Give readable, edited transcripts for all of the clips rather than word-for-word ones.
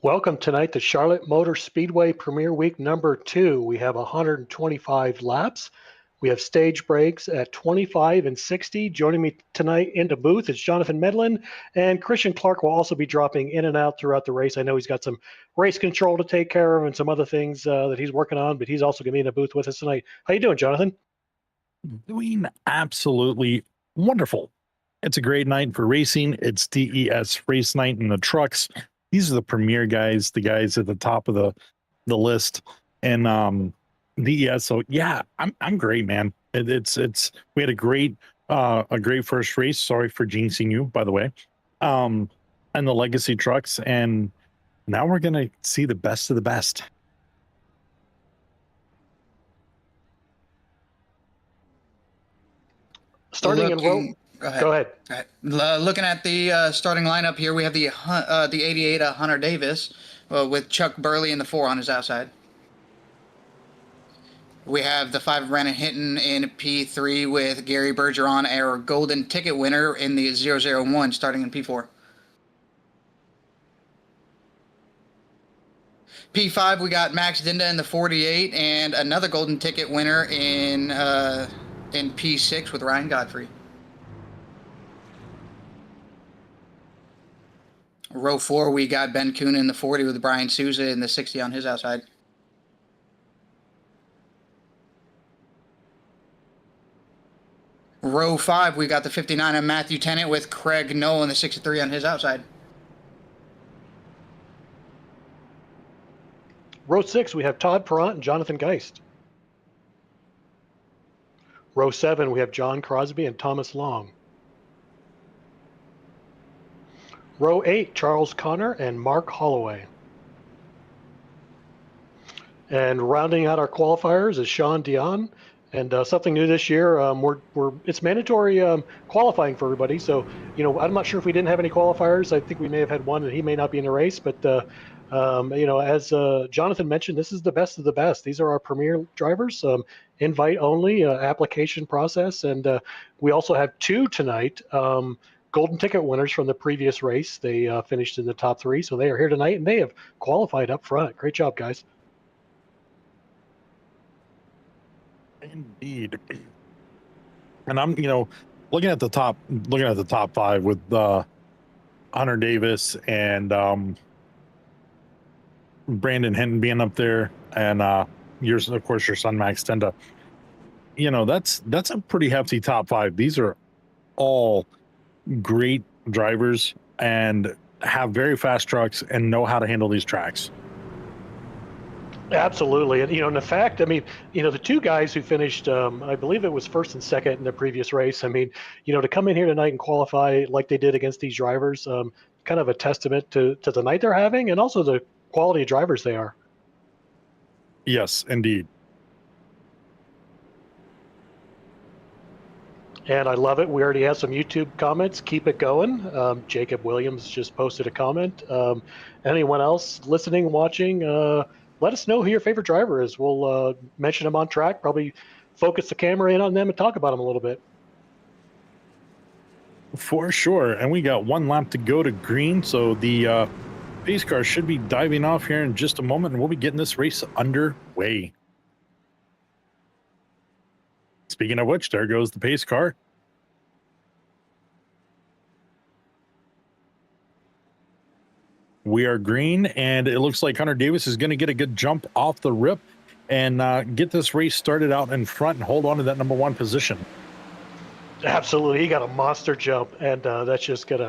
Welcome tonight to Charlotte Motor Speedway Premier Week number 2. We have 125 laps. We have stage breaks at 25 and 60. Joining me tonight in the booth is Jonathan Medlin, and Christian Clark will also be dropping in and out throughout the race. I know he's got some race control to take care of and some other things that he's working on, but he's also going to be in the booth with us tonight. How you doing, Jonathan? Doing absolutely wonderful. It's a great night for racing. It's DES race night in the trucks. These are the premier guys, the guys at the top of the list, and DES. So yeah, I'm great, man. It's we had a great first race. Sorry for jinxing you, by the way. And the legacy trucks, and now we're gonna see the best of the best. Starting in row. Go ahead. Go ahead. Go ahead. Looking at the starting lineup here, we have the 88 Hunter Davis with Chuck Burley in the 4 on his outside. We have the 5 Brandon Hinton in P3 with Gary Bergeron, our golden ticket winner in the 001 starting in P4. P5, we got Max Dinda in the 48 and another golden ticket winner in P6 with Ryan Godfrey. Row 4, we got Ben Kuhn in the 40 with Brian Souza in the 60 on his outside. Row 5, we got the 59 of Matthew Tennant with Craig Noel in the 63 on his outside. Row 6, we have Todd Perrant and Jonathan Geist. Row 7, we have John Crosby and Thomas Long. Row 8, Charles Connor and Mark Holloway. And rounding out our qualifiers is Sean Dion. And something new this year, it's mandatory qualifying for everybody. So, I'm not sure if we didn't have any qualifiers. I think we may have had one, and he may not be in the race. But, as Jonathan mentioned, this is the best of the best. These are our premier drivers, invite only application process. And we also have 2 tonight. Golden ticket winners from the previous race. They finished in the top 3, so they are here tonight, and they have qualified up front. Great job, guys. Indeed. And I'm, looking at the top 5 with Hunter Davis and Brandon Hinton being up there, and yours, of course, your son Max Tenda. That's a pretty hefty top 5. These are all great drivers and have very fast trucks and know how to handle these tracks. Absolutely. And, in fact, the 2 guys who finished, I believe it was first and second in the previous race. To come in here tonight and qualify like they did against these drivers, kind of a testament to the night they're having and also the quality of drivers they are. Yes, indeed. And I love it. We already have some YouTube comments. Keep it going. Jacob Williams just posted a comment. Anyone else listening, watching, let us know who your favorite driver is. We'll mention them on track, probably focus the camera in on them and talk about them a little bit. For sure. And we got 1 lap to go to green. So the pace car should be diving off here in just a moment, and we'll be getting this race underway. Speaking of which, there goes the pace car. We are green, and it looks like Hunter Davis is going to get a good jump off the rip and get this race started out in front and hold on to that number 1 position. Absolutely. He got a monster jump, and that's just going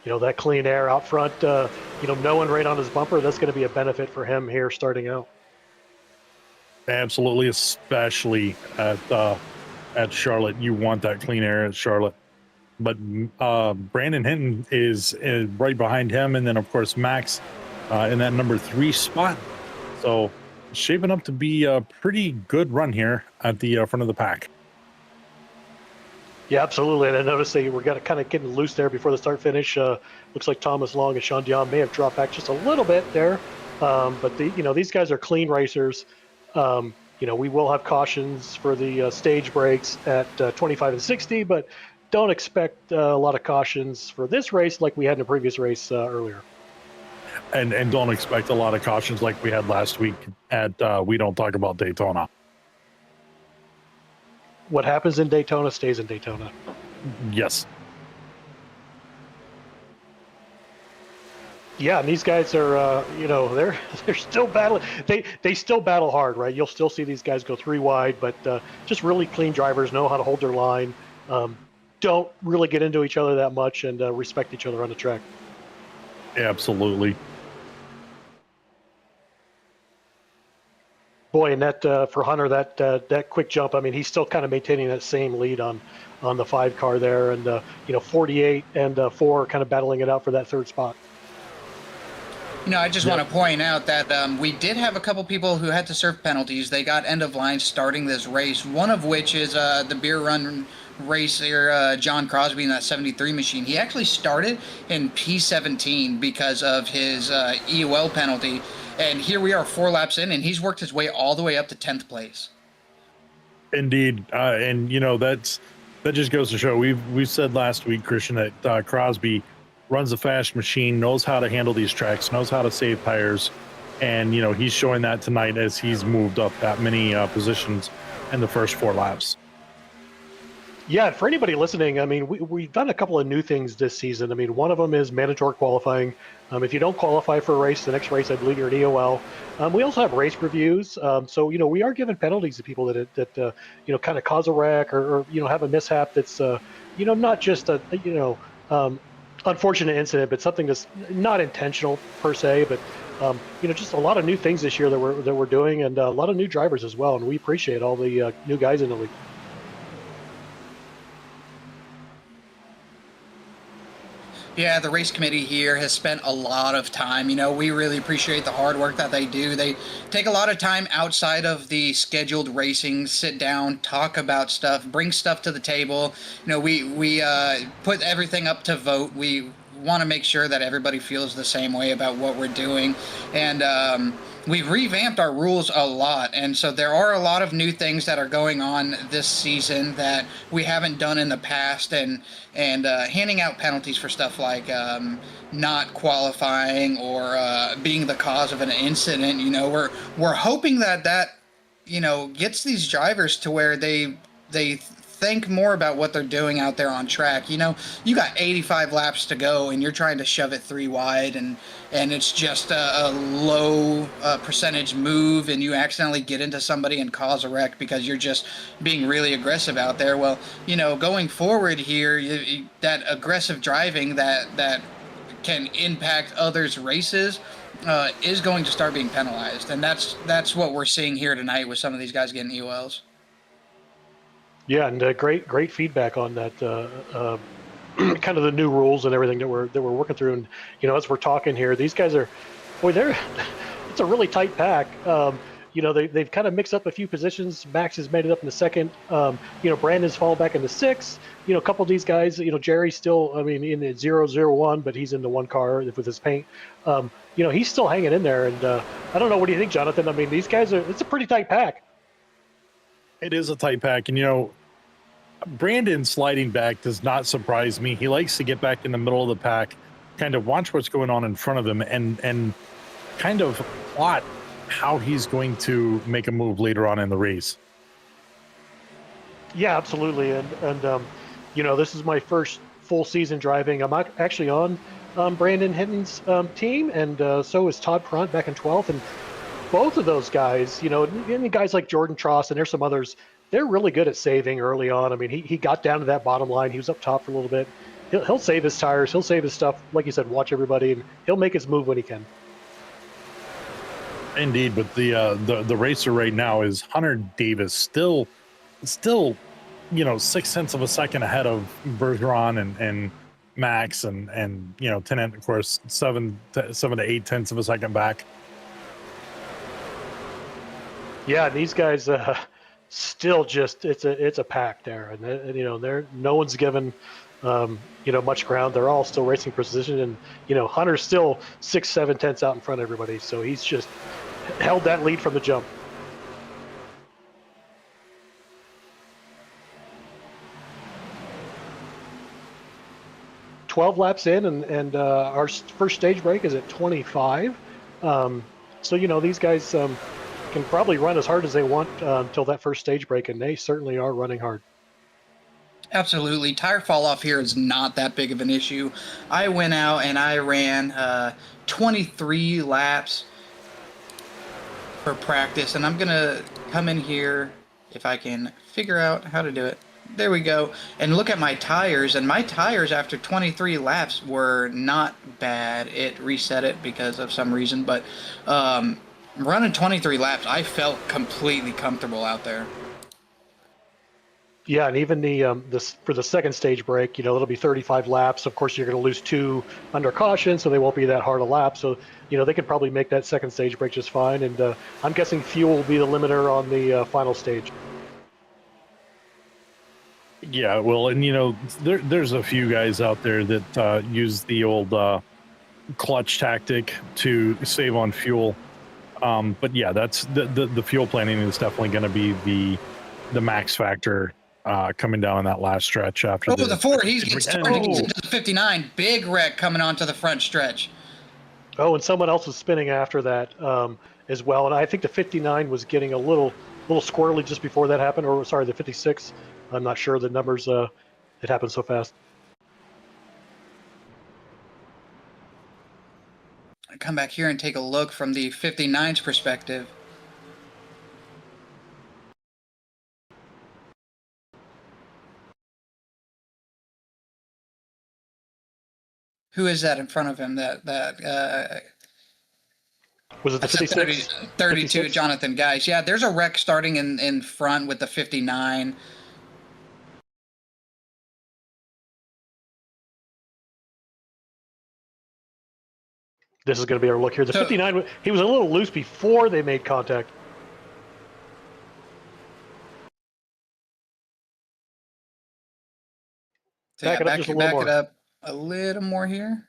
to, that clean air out front, knowing right on his bumper, that's going to be a benefit for him here starting out. Absolutely, especially at Charlotte. You want that clean air at Charlotte. But Brandon Hinton is right behind him, and then of course Max in that number 3 spot. So shaping up to be a pretty good run here at the front of the pack. Yeah, absolutely. And I noticed they were kind of getting loose there before the start finish. Looks like Thomas Long and Sean Dion may have dropped back just a little bit there. But these guys are clean racers. We will have cautions for the stage breaks at 25 and 60, but don't expect a lot of cautions for this race like we had in the previous race earlier. and don't expect a lot of cautions like we had last week at We Don't Talk About Daytona. What happens in Daytona stays in Daytona. Yes. Yeah, and these guys are, they're still battling. They still battle hard, right? You'll still see these guys go 3 wide, but just really clean drivers, know how to hold their line, don't really get into each other that much, and respect each other on the track. Absolutely. Boy, and that for Hunter, that quick jump. I mean, he's still kind of maintaining that same lead on the 5 car there, and 48 and 4 kind of battling it out for that 3rd spot. I just want to point out that we did have a couple people who had to serve penalties. They got end of line starting this race, one of which is the beer run racer John Crosby in that 73 machine. He actually started in P17 because of his EOL penalty, and here we are 4 laps in, and he's worked his way all the way up to 10th place. Indeed, and that just goes to show. We've said last week, Christian, that Crosby runs a fast machine, knows how to handle these tracks, knows how to save tires, and he's showing that tonight as he's moved up that many positions in the first 4 laps. Yeah, for anybody listening, I mean, we've done a couple of new things this season. I mean, one of them is mandatory qualifying. If you don't qualify for a race, the next race, I believe you're an EOL. We also have race reviews. So, we are giving penalties to people that kind of cause a wreck or have a mishap that's, not just a, unfortunate incident, but something that's not intentional per se, but just a lot of new things this year that we're doing, and a lot of new drivers as well, and we appreciate all the new guys in the league. Yeah, the race committee here has spent a lot of time. We really appreciate the hard work that they do. They take a lot of time outside of the scheduled racing, sit down, talk about stuff, bring stuff to the table. We put everything up to vote. We want to make sure that everybody feels the same way about what we're doing. And we've revamped our rules a lot, and so there are a lot of new things that are going on this season that we haven't done in the past, and handing out penalties for stuff like not qualifying or being the cause of an incident. We're hoping that gets these drivers to where they think more about what they're doing out there on track. You got 85 laps to go, and you're trying to shove it 3 wide, and it's just a low percentage move, and you accidentally get into somebody and cause a wreck because you're just being really aggressive out there. Well, going forward here, that aggressive driving that can impact others' races is going to start being penalized, and that's what we're seeing here tonight with some of these guys getting EOLs. Yeah, and great feedback on that. Kind of the new rules and everything that we're working through, and as we're talking here, these guys are, boy, it's a really tight pack. They've kind of mixed up a few positions. Max has made it up in the 2nd. Brandon's fallen back into 6th. A couple of these guys, Jerry's still, I mean, in the 001, but he's in the 1 car with his paint. He's still hanging in there, and I don't know. What do you think, Jonathan? I mean, these guys it's a pretty tight pack. It is a tight pack, and Brandon sliding back does not surprise me. He likes to get back in the middle of the pack, kind of watch what's going on in front of him, and kind of plot how he's going to make a move later on in the race. Yeah, absolutely. And this is my first full season driving. I'm actually on Brandon Hinton's team, and so is Todd Prunt back in 12th. And both of those guys, and guys like Jordan Tross, and there's some others, they're really good at saving early on. I mean, he got down to that bottom line. He was up top for a little bit. He'll save his tires. He'll save his stuff. Like you said, watch everybody, and he'll make his move when he can. Indeed, but the racer right now is Hunter Davis, still 0.6 of a second ahead of Bergeron and Max, and 10, of course, 7 to 8 tenths of a second back. Yeah, these guys still just it's a pack there, and they're no one's given much ground. They're all still racing precision, and Hunter's still 6-7 tenths out in front of everybody, so he's just held that lead from the jump. 12 laps in, and our first stage break is at 25. So these guys can probably run as hard as they want until that first stage break, and they certainly are running hard. Absolutely. Tire fall off here is not that big of an issue. I went out and I ran 23 laps for practice, and I'm going to come in here if I can figure out how to do it. There we go. And look at my tires, and my tires after 23 laps were not bad. It reset it because of some reason, but running 23 laps, I felt completely comfortable out there. Yeah, and even for the second stage break, it'll be 35 laps. Of course, you're going to lose 2 under caution, so they won't be that hard a lap. So, they could probably make that second stage break just fine. And I'm guessing fuel will be the limiter on the final stage. Yeah, well, and there's a few guys out there that use the old clutch tactic to save on fuel. But yeah, that's the fuel planning is definitely going to be the max factor coming down on that last stretch after the Ford. He's turning into the 59. Big wreck coming onto the front stretch. Oh, and someone else was spinning after that as well. And I think the 59 was getting a little squirrely just before that happened, or sorry, the 56. I'm not sure the numbers. It happened so fast. I come back here and take a look from the 59's perspective. Who is that in front of him? Was it the 56? 32, 56? Jonathan Geis. Yeah, there's a wreck starting in front with the 59. This is going to be our look here. The 59, he was a little loose before they made contact. So back it up a little more here.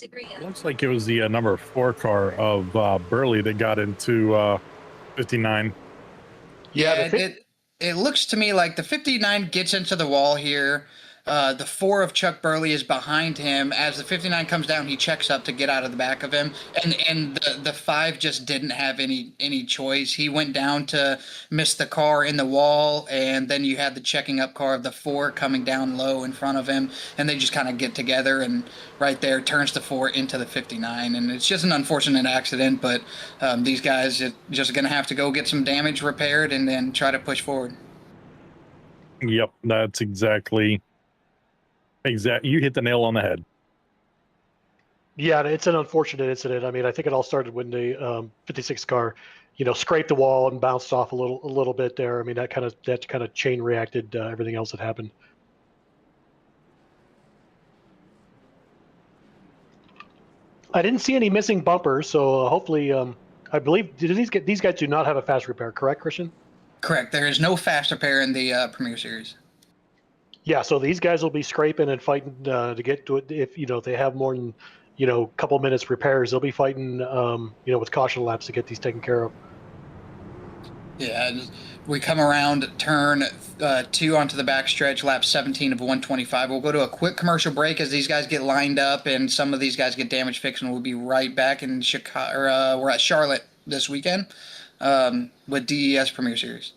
It looks like it was the number 4 car of Burley that got into 59. Yeah, it looks to me like the 59 gets into the wall here. The 4 of Chuck Burley is behind him. As the 59 comes down, he checks up to get out of the back of him. And the 5 just didn't have any choice. He went down to miss the car in the wall, and then you had the checking up car of the 4 coming down low in front of him. And they just kind of get together, and right there turns the 4 into the 59. And it's just an unfortunate accident, but these guys are just going to have to go get some damage repaired and then try to push forward. Yep, that's exactly. You hit the nail on the head. Yeah, it's an unfortunate incident. I mean, I think it all started when the 56 car, scraped the wall and bounced off a little bit there. I mean, that kind of chain reacted everything else that happened. I didn't see any missing bumpers, so hopefully, I believe these guys do not have a fast repair, correct, Christian? Correct. There is no fast repair in the Premier Series. Yeah, so these guys will be scraping and fighting to get to it. If they have more than couple minutes repairs, they'll be fighting with caution laps to get these taken care of. Yeah, we come around turn 2 onto the backstretch, lap 17 of 125. We'll go to a quick commercial break as these guys get lined up and some of these guys get damage fixed, and we'll be right back in Chicago. We're at Charlotte this weekend with DES Premier Series.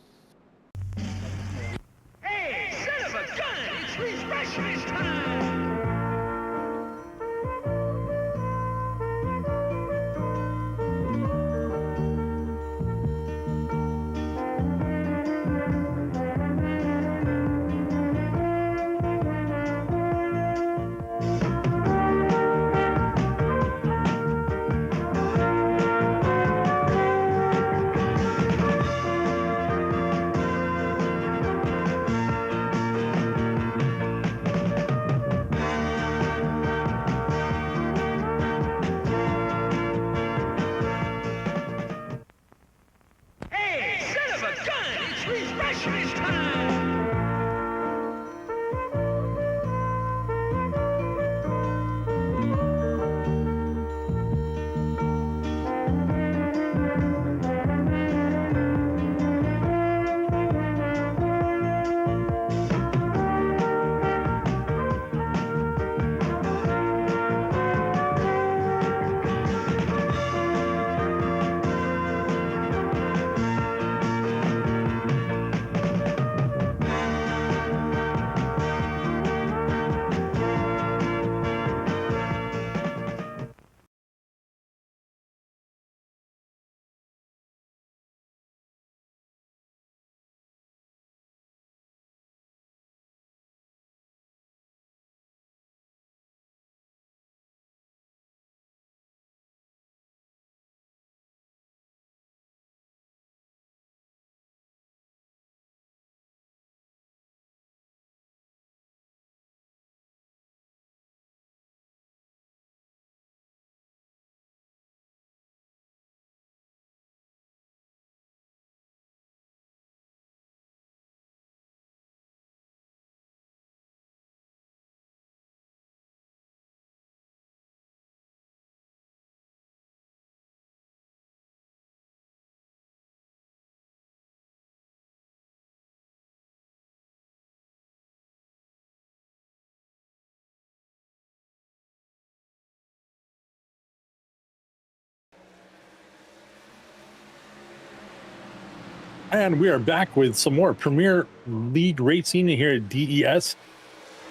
And we are back with some more Premier League racing here at DES.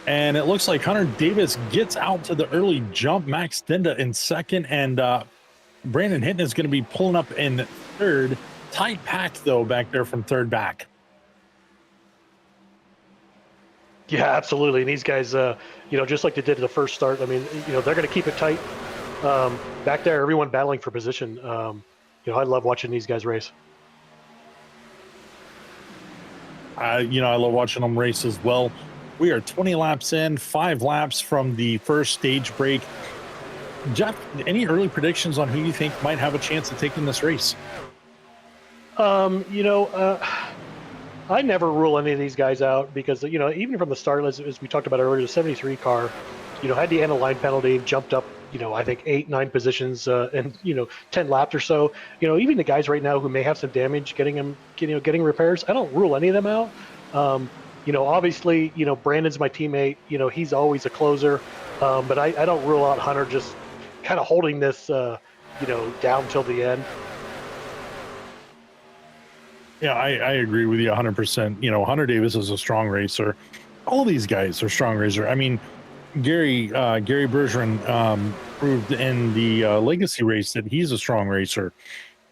And it looks like Hunter Davis gets out to the early jump. Max Stenda in second, and Brandon Hinton is going to be pulling up in third. Tight pack, though, back there from third back. Yeah, absolutely. And these guys, just like they did at the first start, I mean, they're going to keep it tight back there. Everyone battling for position. I love watching these guys race. I love watching them race as well. We are 20 laps in, 5 laps from the first stage break. Jeff, any early predictions on who you think might have a chance of taking this race? I never rule any of these guys out because, even from the start, as we talked about earlier, the 73 car, had the end of line penalty, jumped up, I think 8-9 positions and 10 laps or so. Even the guys right now who may have some damage getting repairs, I don't rule any of them out. Obviously, Brandon's my teammate. He's always a closer, but I don't rule out Hunter just kind of holding this, down till the end. Yeah, I agree with you 100%. Hunter Davis is a strong racer. All these guys are strong racer. I mean, Gary Bergeron proved in the Legacy race that he's a strong racer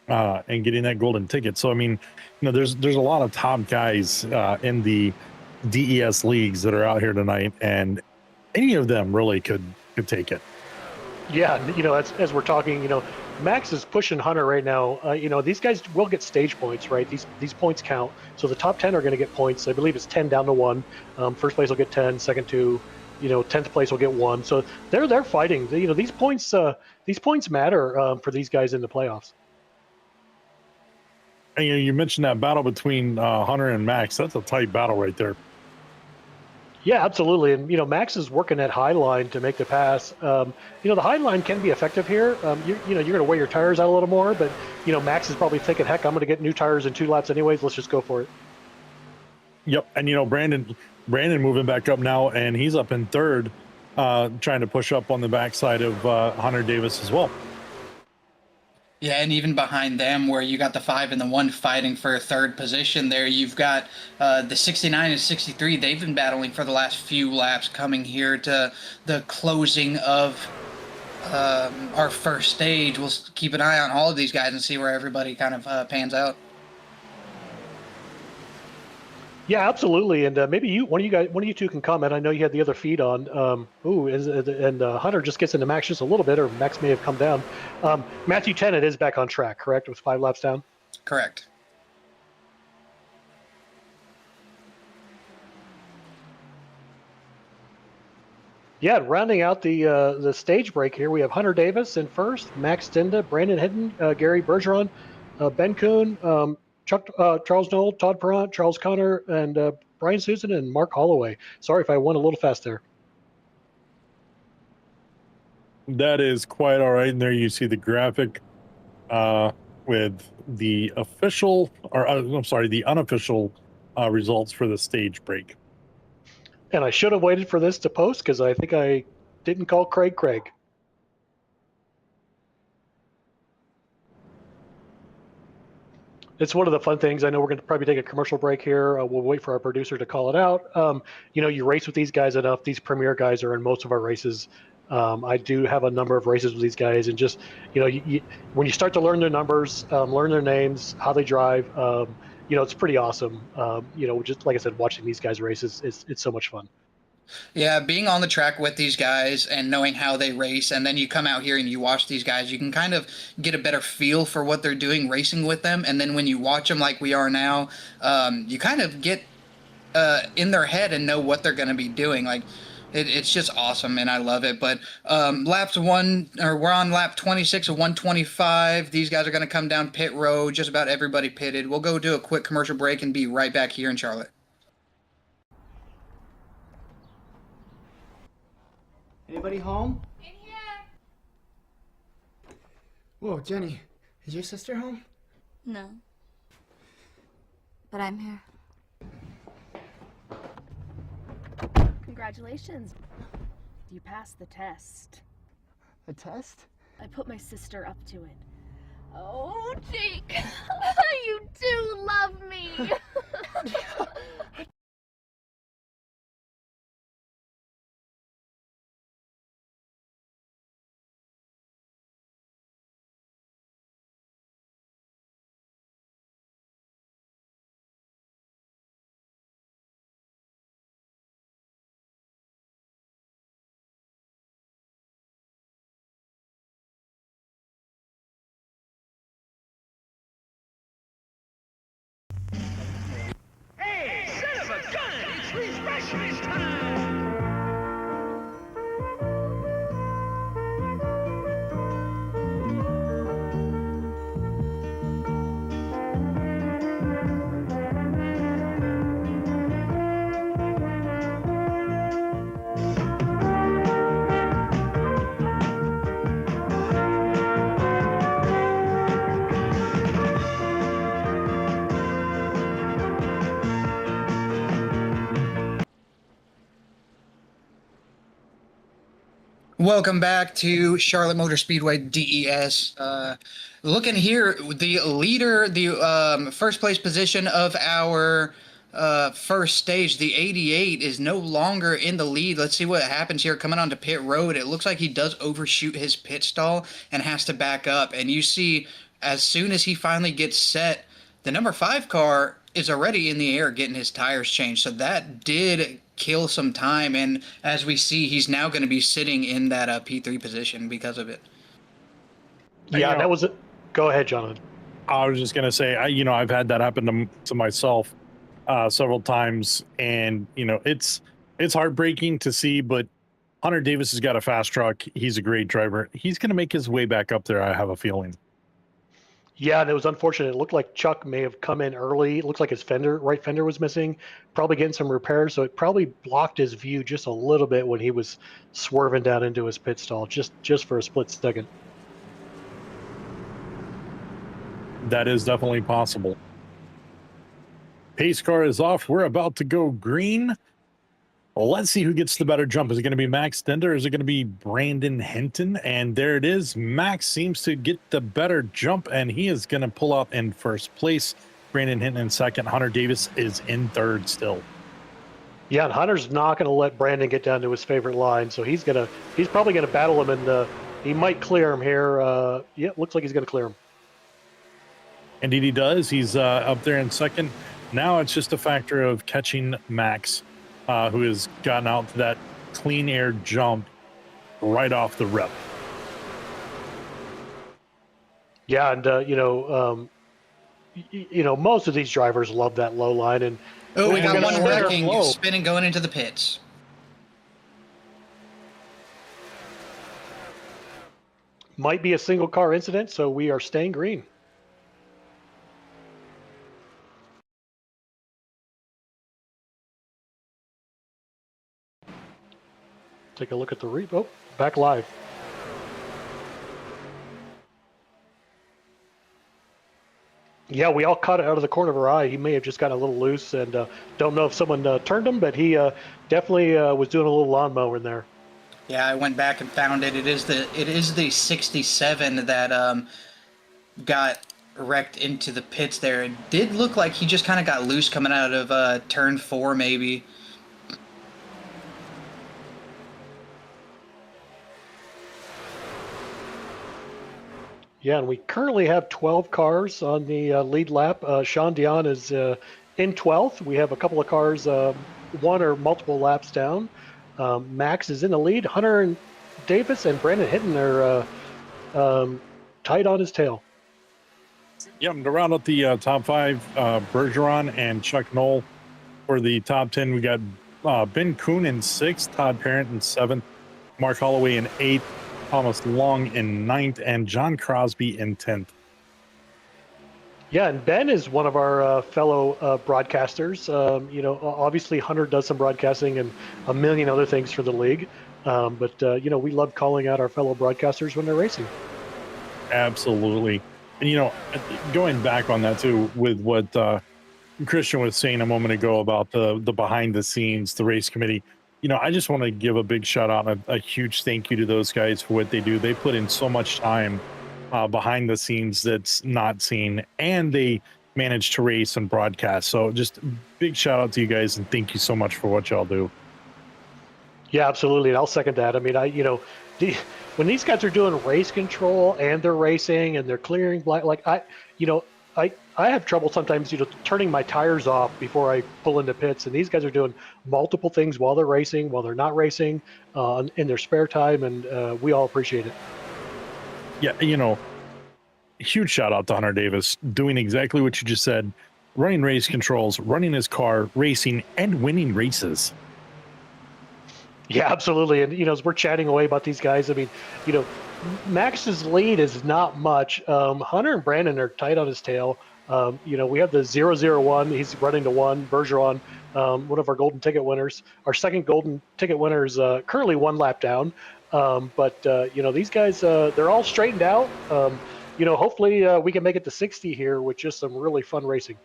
and getting that golden ticket. So, I mean, there's a lot of top guys in the DES leagues that are out here tonight, and any of them really could take it. Yeah, as we're talking, Max is pushing Hunter right now. These guys will get stage points, right? These points count. So the top 10 are going to get points. I believe it's 10 down to 1. First place will get 10, second 2, 10th place will get 1. So they're fighting. These points matter for these guys in the playoffs. And you mentioned that battle between Hunter and Max. That's a tight battle right there. Yeah, absolutely. And, Max is working that high line to make the pass. The high line can be effective here. You're going to wear your tires out a little more, but, Max is probably thinking, heck, I'm going to get new tires in 2 laps anyways. Let's just go for it. Yep. And, Brandon moving back up now, and he's up in third, trying to push up on the backside of Hunter Davis as well. Yeah, and even behind them, where you got the 5 and the 1 fighting for a third position there, you've got the 69 and 63. They've been battling for the last few laps coming here to the closing of our first stage. We'll keep an eye on all of these guys and see where everybody kind of pans out. Yeah, absolutely. And maybe one of you two can comment. I know you had the other feed on. Hunter just gets into Max just a little bit, or Max may have come down. Matthew Tennant is back on track, correct? With 5 laps down. Correct. Yeah, rounding out the stage break here, we have Hunter Davis in first, Max Stenda, Brandon Hinton, Gary Bergeron, Ben Kuhn, Charles Knoll, Todd Perrant, Charles Connor, and Brian Susan and Mark Holloway. Sorry if I went a little fast there. That is quite all right. And there you see the graphic with the official, the unofficial results for the stage break. And I should have waited for this to post because I think I didn't call Craig. It's one of the fun things. I know we're going to probably take a commercial break here. We'll wait for our producer to call it out. You race with these guys enough. These premier guys are in most of our races. I do have a number of races with these guys, and just when you start to learn their numbers, learn their names, how they drive, it's pretty awesome. Just like I said, watching these guys race it's so much fun. Yeah, being on the track with these guys and knowing how they race, and then you come out here and you watch these guys, you can kind of get a better feel for what they're doing racing with them. And then when you watch them like we are now, you kind of get in their head and know what they're going to be doing. Like, it's just awesome, and I love it. But we're on lap 26 of 125. These guys are going to come down pit road. Just about everybody pitted. We'll go do a quick commercial break and be right back here in Charlotte. Anybody home? In here. Whoa, Jenny, is your sister home? No. But I'm here. Congratulations. You passed the test. A test? I put my sister up to it. Oh, Jake, you do love me. Hey, son of a gun! It's refreshment time! Welcome back to Charlotte Motor Speedway DES. Looking here, the leader, the first place position of our first stage, the 88, is no longer in the lead. Let's see what happens here coming onto pit road. It looks like he does overshoot his pit stall and has to back up. And you see, as soon as he finally gets set, the number 5 car is already in the air getting his tires changed. So that did kill some time, and as we see, he's now going to be sitting in that P3 position because of it. Yeah, that was it. Go ahead, Jonathan. I was just gonna say, I've had that happen to myself several times, and it's heartbreaking to see. But Hunter Davis has got a fast truck. He's a great driver. He's gonna make his way back up there. I have a feeling. Yeah, and it was unfortunate. It looked like Chuck may have come in early. It looks like his right fender was missing, probably getting some repairs. So it probably blocked his view just a little bit when he was swerving down into his pit stall, just for a split second. That is definitely possible. Pace car is off. We're about to go green. Well, let's see who gets the better jump. Is it going to be Max Stender or is it going to be Brandon Hinton? And there it is. Max seems to get the better jump, and he is going to pull up in first place. Brandon Hinton in second. Hunter Davis is in third still. Yeah, and Hunter's not going to let Brandon get down to his favorite line, so he's probably going to battle him, and he might clear him here. Yeah, looks like he's going to clear him. Indeed he does. He's up there in second. Now it's just a factor of catching Max, who has gotten out to that clean air jump right off the rip. Yeah, and most of these drivers love that low line. And oh, we got one one wrecking, spinning, going into the pits. Might be a single car incident, so we are staying green. Take a look at the oh, back live. Yeah, we all caught it out of the corner of our eye. He may have just gotten a little loose, and don't know if someone turned him, but he definitely was doing a little lawnmower in there. Yeah, I went back and found it. It is the 67 that got wrecked into the pits there. It did look like he just kind of got loose coming out of turn 4, maybe. Yeah, and we currently have 12 cars on the lead lap. Sean Dion is in 12th. We have a couple of cars, one or multiple laps down. Max is in the lead. Hunter and Davis and Brandon Hinton are tight on his tail. Yeah, to round up the top 5, Bergeron and Chuck Knoll. For the top 10, we got Ben Kuhn in 6th, Todd Parent in 7th, Mark Holloway in 8th, Thomas Long in 9th, and John Crosby in 10th. Yeah, and Ben is one of our fellow broadcasters. Obviously Hunter does some broadcasting and a million other things for the league. But we love calling out our fellow broadcasters when they're racing. Absolutely. And, going back on that too, with what Christian was saying a moment ago about the behind the scenes, the race committee, I just want to give a big shout out and a huge thank you to those guys for what they do. They put in so much time behind the scenes that's not seen, and they manage to race and broadcast. So just big shout out to you guys, and thank you so much for what y'all do. Yeah, absolutely, and I'll second that. I mean, the, when these guys are doing race control and they're racing and they're clearing black, like you know, I have trouble sometimes, turning my tires off before I pull into pits, and these guys are doing multiple things while they're racing, while they're not racing, in their spare time, and we all appreciate it. Yeah, huge shout out to Hunter Davis doing exactly what you just said, running race controls, running his car, racing, and winning races. Yeah, absolutely. And as we're chatting away about these guys, I mean, you know, Max's lead is not much. Hunter and Brandon are tight on his tail. We have the 001. He's running to one. Bergeron, one of our golden ticket winners. Our second golden ticket winner is currently one lap down. But these guys, they're all straightened out. Hopefully we can make it to 60 here with just some really fun racing.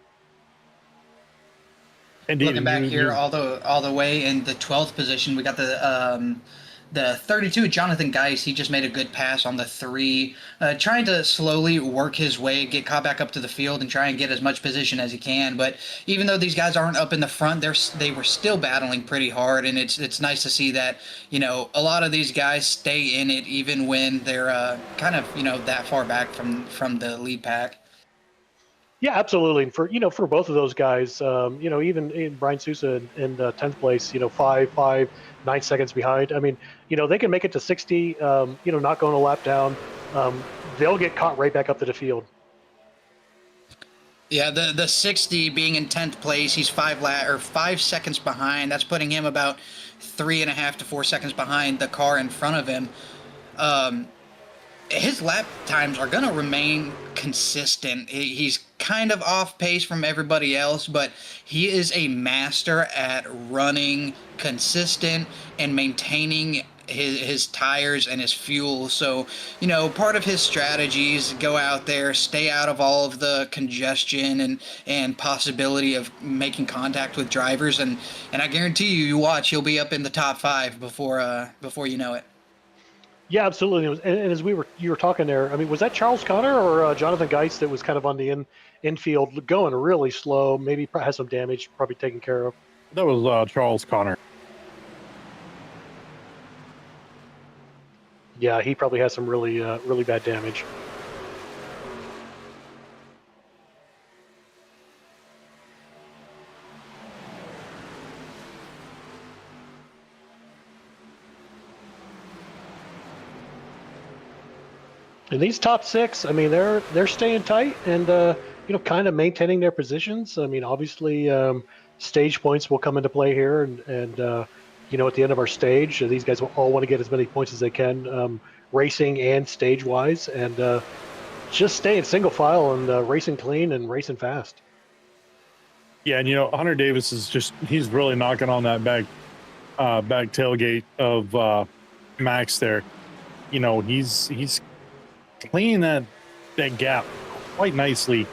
Indeed. Looking back here, all the way in the 12th position, we got the 32 Jonathan Geis. He just made a good pass on the 3, trying to slowly work his way, get caught back up to the field, and try and get as much position as he can. But even though these guys aren't up in the front, they were still battling pretty hard, and it's nice to see that a lot of these guys stay in it even when they're kind of that far back from the lead pack. Yeah, absolutely. And for both of those guys, even in Brian Sousa in 10th place, 9 seconds behind. I mean, they can make it to 60, not going a lap down. They'll get caught right back up to the field. Yeah, the 60 being in 10th place, he's 5 seconds behind. That's putting him about 3.5 to 4 seconds behind the car in front of him. His lap times are going to remain consistent. He's kind of off pace from everybody else, but he is a master at running consistent and maintaining his tires and his fuel. So, part of his strategies, go out there, stay out of all of the congestion and possibility of making contact with drivers. And I guarantee you watch, he'll be up in the top 5 before you know it. Yeah, absolutely. And as you were talking there, I mean, was that Charles Connor or Jonathan Geist that was kind of on the infield going really slow? Maybe has some damage, probably taken care of. That was Charles Connor. Yeah, he probably has some really really bad damage. And these top 6, I mean, they're staying tight and kind of maintaining their positions. I mean, obviously, stage points will come into play here, and at the end of our stage, these guys will all want to get as many points as they can, racing and stage wise, and just staying single file and racing clean and racing fast. Yeah, and Hunter Davis he's really knocking on that back tailgate of Max there. He's cleaning that gap quite nicely.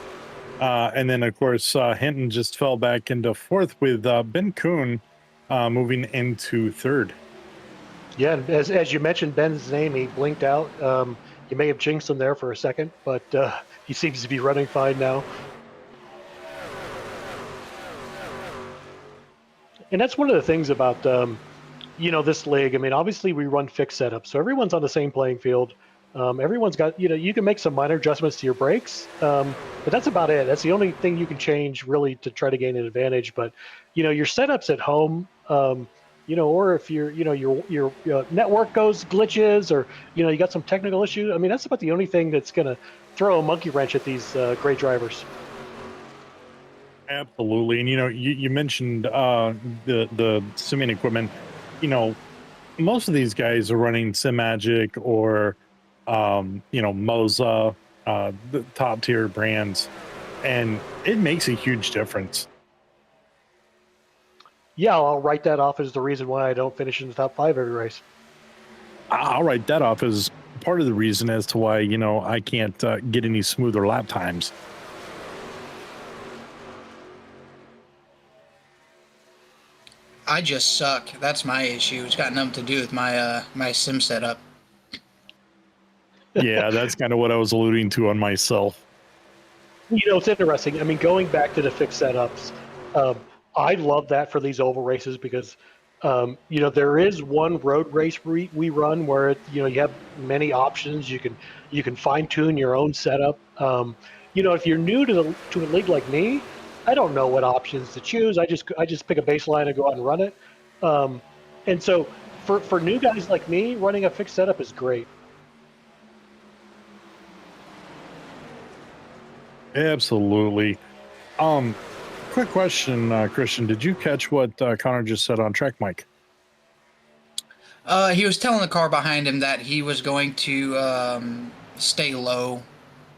And then, of course, Hinton just fell back into 4th with Ben Kuhn moving into 3rd. Yeah, and as you mentioned Ben's name, he blinked out. You may have jinxed him there for a second, but he seems to be running fine now. And that's one of the things about, this league. I mean, obviously we run fixed setups, so everyone's on the same playing field. Everyone's got, you can make some minor adjustments to your brakes, but that's about it. That's the only thing you can change really to try to gain an advantage. But, your setups at home, or if your network glitches or, you got some technical issues. I mean, that's about the only thing that's going to throw a monkey wrench at these great drivers. Absolutely. And, you mentioned the simming equipment. Most of these guys are running SimMagic or Moza, the top tier brands, and it makes a huge difference. Yeah, I'll write that off as the reason why I don't finish in the top 5 every race. I'll write that off as part of the reason as to why I can't get any smoother lap times. I just suck. That's my issue. It's got nothing to do with my my sim setup. Yeah, that's kind of what I was alluding to on myself. It's interesting. I mean, going back to the fixed setups, um, I love that for these oval races because, there is one road race we run where you have many options. You can fine tune your own setup. If you're new to a league like me, I don't know what options to choose. I just pick a baseline and go out and run it. Um, and so for new guys like me, running a fixed setup is great. Absolutely. Quick question, Christian. Did you catch what Connor just said on track mic? He was telling the car behind him that he was going to stay low.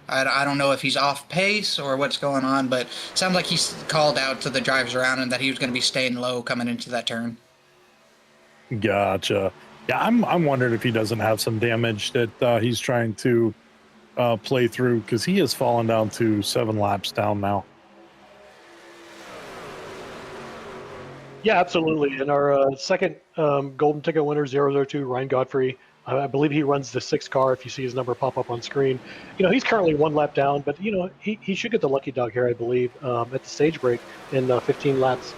I don't know if he's off pace or what's going on, but it sounds like he's called out to the drivers around him that he was going to be staying low coming into that turn. Gotcha. Yeah, I'm wondering if he doesn't have some damage that he's trying to play through, because he has fallen down to 7 laps down now. Yeah, absolutely. And our second golden ticket winner, 002, Ryan Godfrey, I believe he runs the 6 car. If you see his number pop up on screen, he's currently 1 lap down, but he should get the lucky dog here, I believe, at the stage break in 15 laps.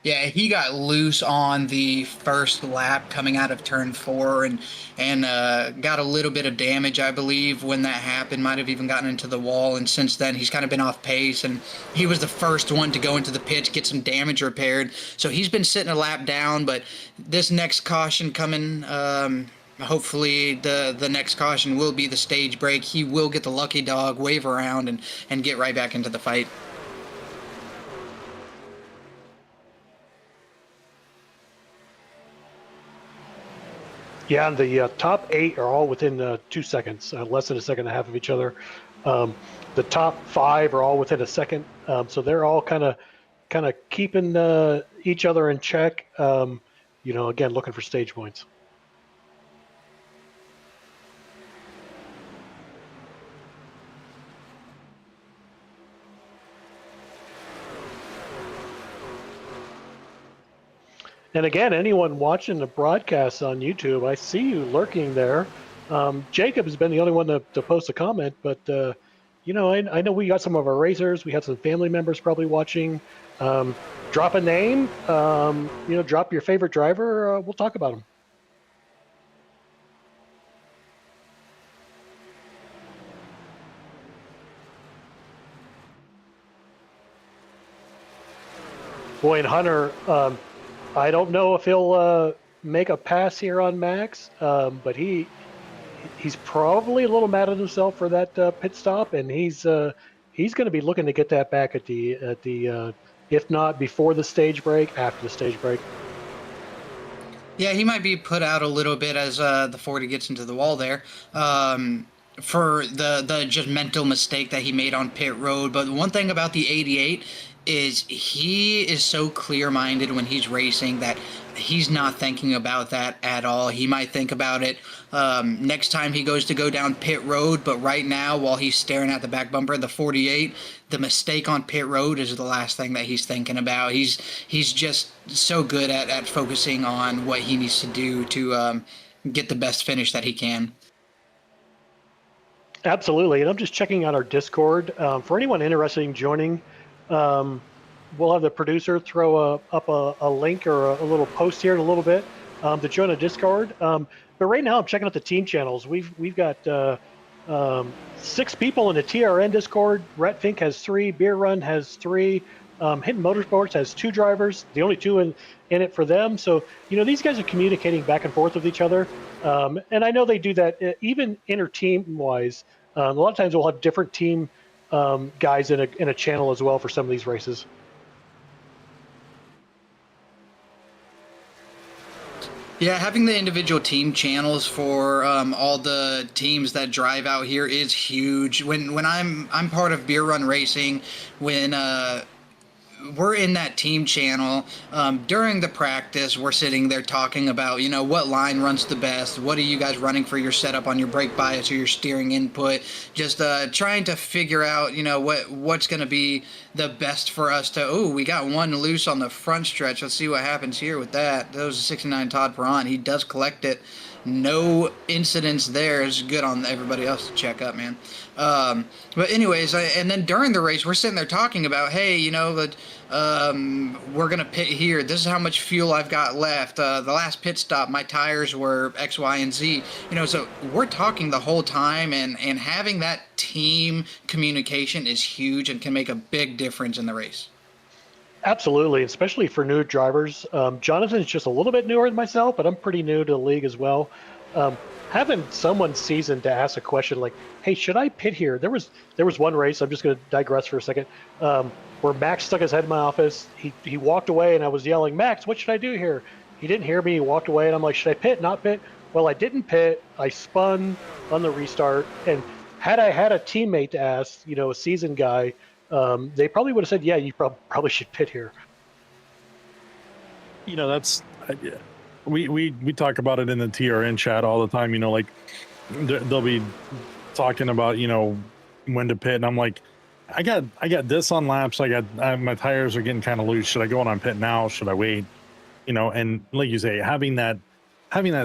Yeah, he got loose on the first lap coming out of turn 4 and got a little bit of damage, I believe, when that happened. Might have even gotten into the wall, and since then he's kind of been off pace, and he was the first one to go into the pit to get some damage repaired. So he's been sitting a lap down, but this next caution coming, hopefully the next caution will be the stage break. He will get the lucky dog, wave around, and get right back into the fight. Yeah, and the top 8 are all within 2 seconds, less than a second and a half of each other. The top 5 are all within a second, so they're all kind of keeping each other in check. Again, looking for stage points. And again, anyone watching the broadcast on YouTube, I see you lurking there. Jacob has been the only one to post a comment, but I know we got some of our racers. We have some family members probably watching. Drop a name. Drop your favorite driver. We'll talk about them. Boy, and Hunter. I don't know if he'll make a pass here on Max, but he's probably a little mad at himself for that pit stop, and he's going to be looking to get that back at the if not before the stage break, after the stage break. Yeah, he might be put out a little bit as the 40 gets into the wall there. For the just mental mistake that he made on pit road. But one thing about the 88 is he is so clear-minded when he's racing that he's not thinking about that at all. He might think about it next time he goes to go down pit road, but right now, while he's staring at the back bumper of the 48, the mistake on pit road is the last thing that he's thinking about. He's just so good at focusing on what he needs to do to get the best finish that he can. Absolutely, and I'm just checking out our Discord. For anyone interested in joining, we'll have the producer throw up a link or a little post here in a little bit to join a Discord. But right now, I'm checking out the team channels. We've got 6 people in the TRN Discord. Rhett Fink has 3. Beer Run has 3. Hidden Motorsports has 2 drivers. The only 2 in it for them. So these guys are communicating back and forth with each other. And I know they do that even inter-team wise. A lot of times we'll have different team guys in a channel as well for some of these races. Yeah, having the individual team channels for all the teams that drive out here is huge. When I'm part of Beer Run Racing, when we're in that team channel during the practice, we're sitting there talking about what line runs the best, what are you guys running for your setup on your brake bias or your steering input, just trying to figure out what's going to be the best for us to, oh, we got one loose on the front stretch. Let's see what happens here with that. That was a 69 Todd Perron. He does collect it. No incidents there. Is good on everybody else to check up, man. But anyways, and then during the race, we're sitting there talking about, hey, you know, that we're going to pit here. This is how much fuel I've got left. The last pit stop, my tires were X, Y, and Z. You know, so we're talking the whole time, and having that team communication is huge and can make a big difference in the race. Absolutely, especially for new drivers. Jonathan's just a little bit newer than myself, but I'm pretty new to the league as well. Having someone seasoned to ask a question like, "Hey, should I pit here?" There was one race. I'm just going to digress for a second. Where Max stuck his head in my office. He walked away, and I was yelling, "Max, what should I do here?" He didn't hear me. He walked away, and I'm like, "Should I pit? Not pit?" Well, I didn't pit. I spun on the restart, and had I had a teammate to ask, you know, a seasoned guy. They probably would have said, "Yeah, you probably should pit here." You know, that's we talk about it in the TRN chat all the time. You know, like they'll be talking about, you know, when to pit, and I'm like, I got this on laps. My tires are getting kind of loose. Should I go on pit now? Should I wait? You know, and like you say, having that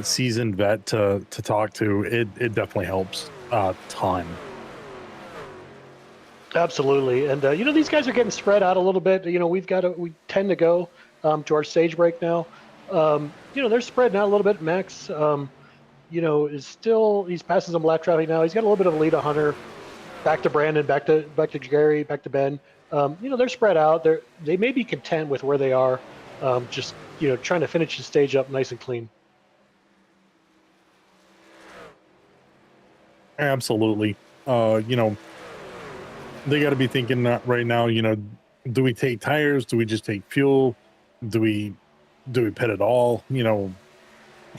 seasoned vet to talk to, it definitely helps a ton. Absolutely, and you know, these guys are getting spread out a little bit. You know, we tend to go to our stage break now. You know, they're spreading out a little bit. Max, you know, he's passing some lap traffic now. He's got a little bit of a lead on Hunter, back to Brandon, back to Gary, back to Ben. You know, they're spread out. They may be content with where they are, just, you know, trying to finish the stage up nice and clean. Absolutely. You know, they got to be thinking that right now, you know, do we take tires? Do we just take fuel? Do we pit at all? You know,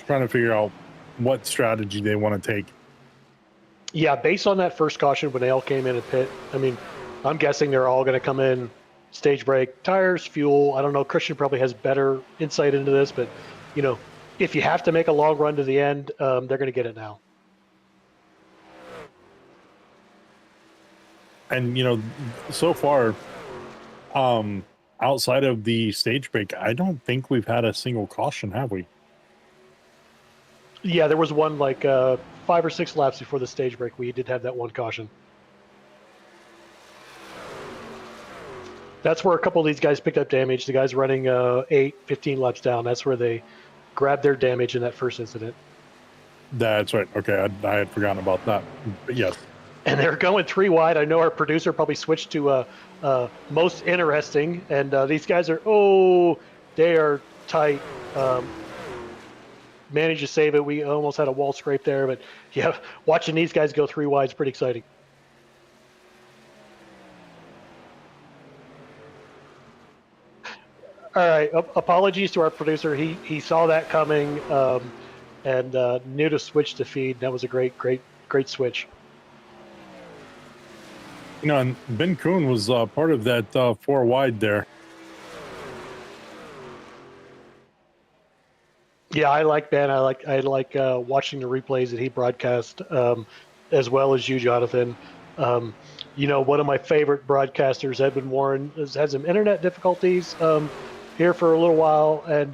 trying to figure out what strategy they want to take. Yeah, based on that first caution when they all came in and pit, I mean, I'm guessing they're all going to come in, stage break, tires, fuel. I don't know. Christian probably has better insight into this, but, you know, if you have to make a long run to the end, they're going to get it now. And, you know, so far, outside of the stage break, I don't think we've had a single caution, have we? Yeah, there was one like 5 or 6 laps before the stage break. We did have that one caution. That's where a couple of these guys picked up damage. The guys running 15 laps down. That's where they grabbed their damage in that first incident. That's right. Okay, I had forgotten about that. But yes. And they're going 3 wide. I know our producer probably switched to most interesting. And these guys they are tight. Managed to save it. We almost had a wall scrape there. But yeah, watching these guys go 3 wide is pretty exciting. All right. Apologies to our producer. He saw that coming and knew to switch to feed. That was a great switch. You know, and Ben Kuhn was part of that 4 wide there. Yeah, I like Ben. I like watching the replays that he broadcast, as well as you, Jonathan. You know, one of my favorite broadcasters, Edwin Warren, has had some internet difficulties here for a little while, and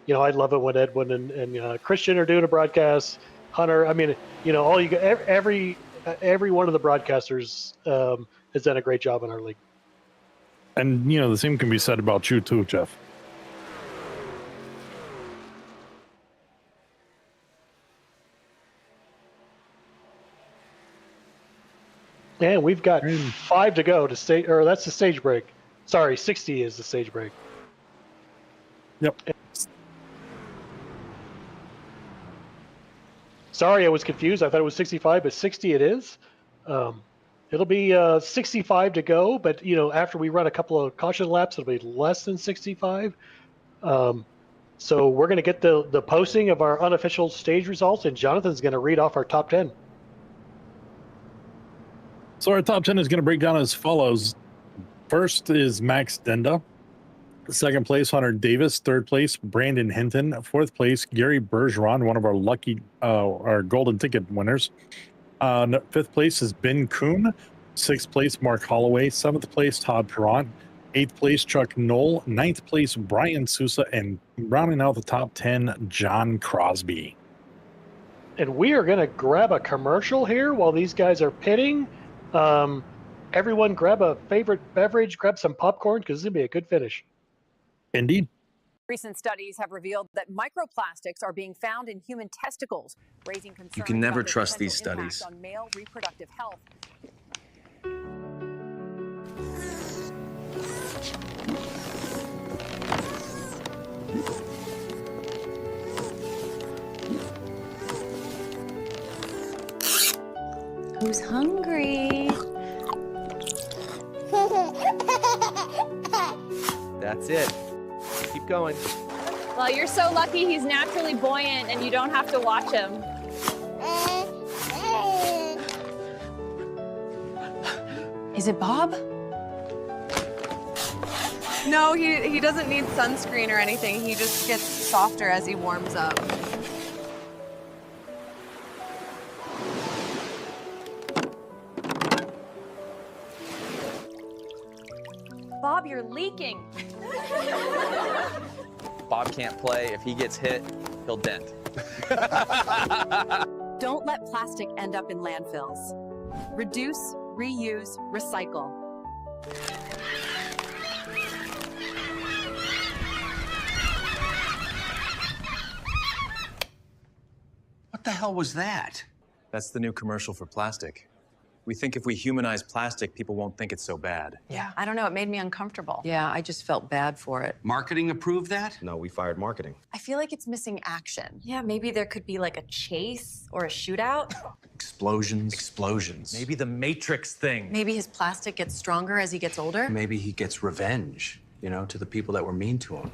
you know, I love it when Edwin and Christian are doing a broadcast. Hunter, I mean, you know, every one of the broadcasters has done a great job in our league. And, you know, the same can be said about you too, Jeff. And we've got 5 to go to stage, or that's the stage break. Sorry, 60 is the stage break. Yep. Sorry, I was confused. I thought it was 65, but 60 it is. It'll be 65 to go, but you know, after we run a couple of caution laps, it'll be less than 65. So we're going to get the posting of our unofficial stage results, and Jonathan's going to read off our top 10. So our top 10 is going to break down as follows. First is Max Denda. Second place, Hunter Davis. Third place, Brandon Hinton. Fourth place, Gary Bergeron, one of our lucky, our golden ticket winners. Fifth place is Ben Kuhn. 6th place, Mark Holloway. 7th place, Todd Perront. 8th place, Chuck Knoll. 9th place, Brian Sousa. And rounding out the top 10, John Crosby. And we are going to grab a commercial here while these guys are pitting. Everyone grab a favorite beverage, grab some popcorn, because this is going to be a good finish. Indeed. Recent studies have revealed that microplastics are being found in human testicles, raising concerns. You can never about their trust these potential impact studies. on male reproductive health. Who's hungry? That's it. Keep going. Well, you're so lucky he's naturally buoyant and you don't have to watch him. Is it Bob? No, he doesn't need sunscreen or anything. He just gets softer as he warms up. Bob, you're leaking. Bob can't play. If he gets hit, he'll dent. Don't let plastic end up in landfills. Reduce, reuse, recycle. What the hell was that? That's the new commercial for plastic. We think if we humanize plastic, people won't think it's so bad. Yeah, I don't know. It made me uncomfortable. Yeah, I just felt bad for it. Marketing approved that? No, we fired marketing. I feel like it's missing action. Yeah, maybe there could be like a chase or a shootout. Explosions. Explosions. Maybe the Matrix thing. Maybe his plastic gets stronger as he gets older. Maybe he gets revenge, to the people that were mean to him.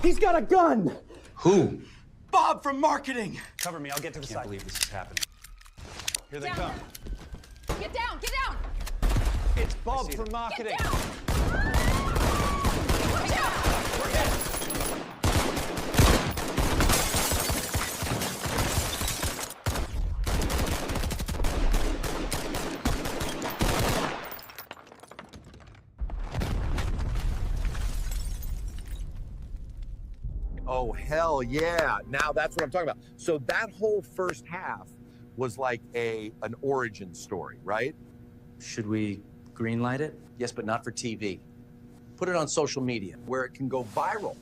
He's got a gun! Who? Bob from marketing! Cover me. I'll get to the side. I can't believe this is happening. Here they Down. come. Get down, get down! It's Bob from marketing. Get down! Watch out! Oh, hell yeah. Now that's what I'm talking about. So that whole first half was like an origin story, right? Should we greenlight it? Yes, but not for TV. Put it on social media. Where it can go viral.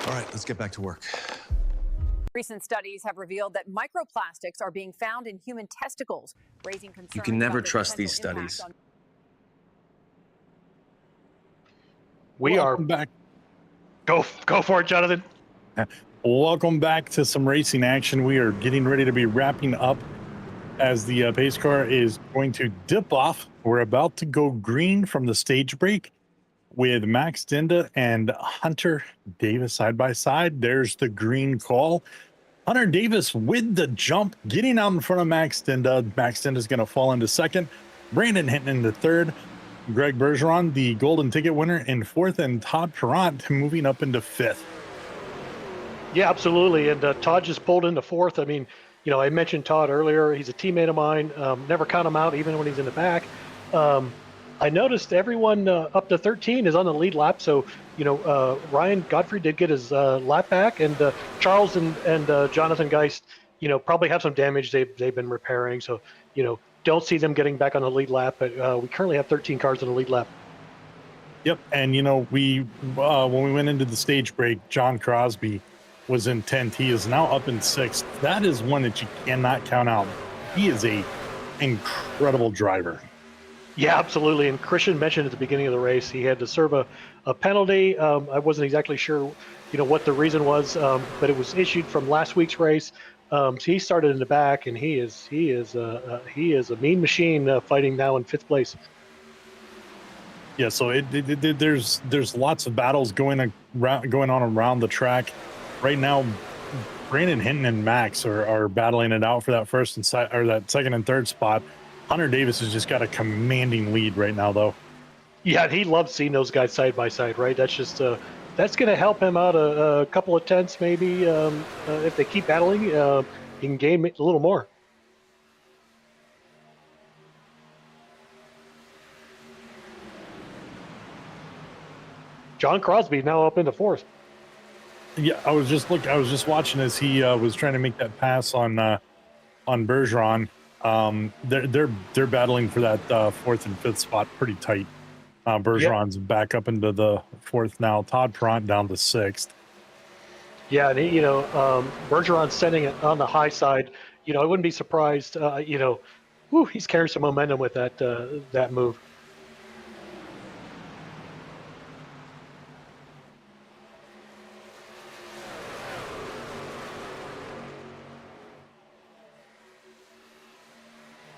All right, let's get back to work. Recent studies have revealed that microplastics are being found in human testicles, raising concerns. You can never about their trust these potential impact studies. on- We Welcome back. Go for it, Jonathan. Welcome back to some racing action. We are getting ready to be wrapping up as the pace car is going to dip off. We're about to go green from the stage break with Max Dinda and Hunter Davis side by side. There's the green call. Hunter Davis with the jump, getting out in front of Max Dinda. Max Dinda is going to fall into second. Brandon Hinton into third. Greg Bergeron, the golden ticket winner, in fourth, and Todd Perront moving up into fifth. Yeah, absolutely. And Todd just pulled into fourth. I mean, I mentioned Todd earlier. He's a teammate of mine. Never count him out, even when he's in the back. I noticed everyone up to 13 is on the lead lap. So, Ryan Godfrey did get his lap back, and Charles and Jonathan Geist, probably have some damage they've been repairing. So, don't see them getting back on the lead lap. But we currently have 13 cars on the lead lap. Yep, and we when we went into the stage break, John Crosby was in 10th. He is now up in 6th. That is one that you cannot count out. He is a incredible driver. Yeah, absolutely. And Christian mentioned at the beginning of the race he had to serve a penalty. I wasn't exactly sure, what the reason was, but it was issued from last week's race. So he started in the back, and he is a mean machine, fighting now in 5th place. Yeah, so there's lots of battles going on around the track right now. Brandon Hinton and Max are battling it out for that that second and third spot. Hunter Davis has just got a commanding lead right now, though. Yeah, and he loves seeing those guys side by side, right? That's just that's going to help him out a couple of tenths, maybe. If they keep battling, he can gain a little more. John Crosby now up into fourth. Yeah, I was just watching as he was trying to make that pass on Bergeron. They're battling for that fourth and fifth spot pretty tight. Bergeron's back up into the fourth now. Todd Perront down to sixth. Yeah, and Bergeron's sending it on the high side. I wouldn't be surprised. He's carrying some momentum with that move.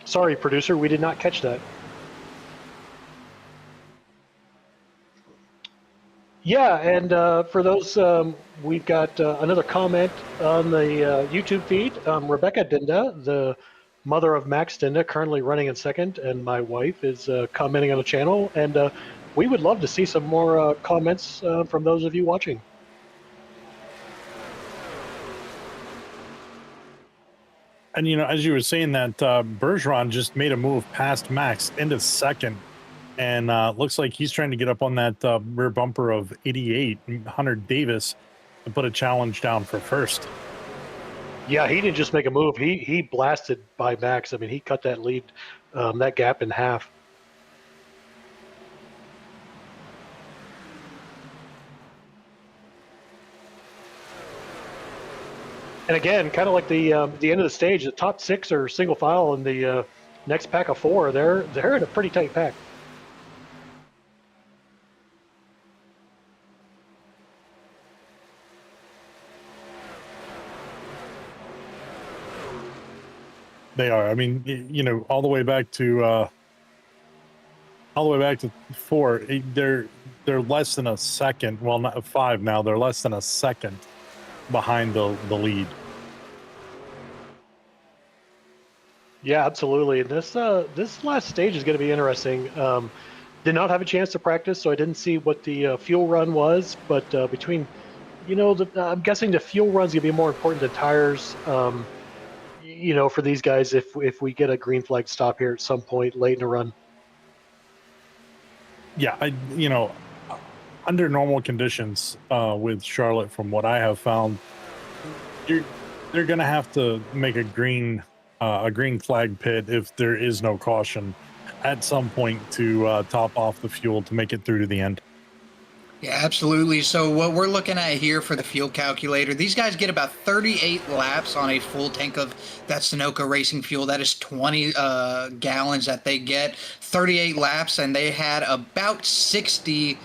Sorry, producer, we did not catch that. Yeah, and for those, we've got another comment on the YouTube feed. Rebecca Dinda, the mother of Max Dinda, currently running in second, and my wife is commenting on the channel. And we would love to see some more comments from those of you watching. And, as you were saying that, Bergeron just made a move past Max into second. And looks like he's trying to get up on that rear bumper of 88, Hunter Davis, to put a challenge down for first. Yeah, he didn't just make a move. He blasted by Max. I mean, he cut that lead, that gap in half. And again, kind of like the end of the stage, the top six are single file, and the next pack of four, they're in a pretty tight pack. They are. I mean, all the way back to four. They're less than a second. Well, not five now. They're less than a second behind the lead. Yeah, absolutely. And this last stage is going to be interesting. Did not have a chance to practice, so I didn't see what the fuel run was. But between, I'm guessing the fuel run's going to be more important than tires. For these guys, if we get a green flag stop here at some point late in the run. Yeah, under normal conditions with Charlotte, from what I have found, they're going to have to make a green flag pit if there is no caution at some point to top off the fuel to make it through to the end. Yeah, absolutely. So what we're looking at here for the fuel calculator, these guys get about 38 laps on a full tank of that Sunoco Racing fuel. That is 20 gallons that they get, 38 laps, and they had about 60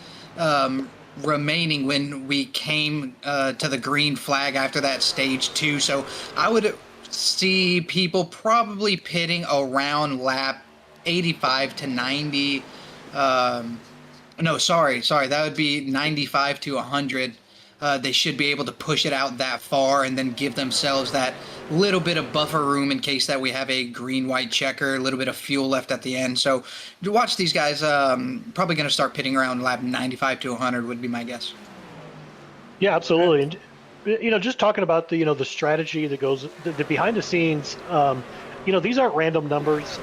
remaining when we came to the green flag after that stage 2. So I would see people probably pitting around lap 85 to 90. No, sorry. That would be 95 to 100. They should be able to push it out that far and then give themselves that little bit of buffer room in case that we have a green-white checker, a little bit of fuel left at the end. So to watch these guys, probably going to start pitting around lap 95 to 100 would be my guess. Yeah, absolutely. And, just talking about the strategy that goes the behind the scenes, these aren't random numbers.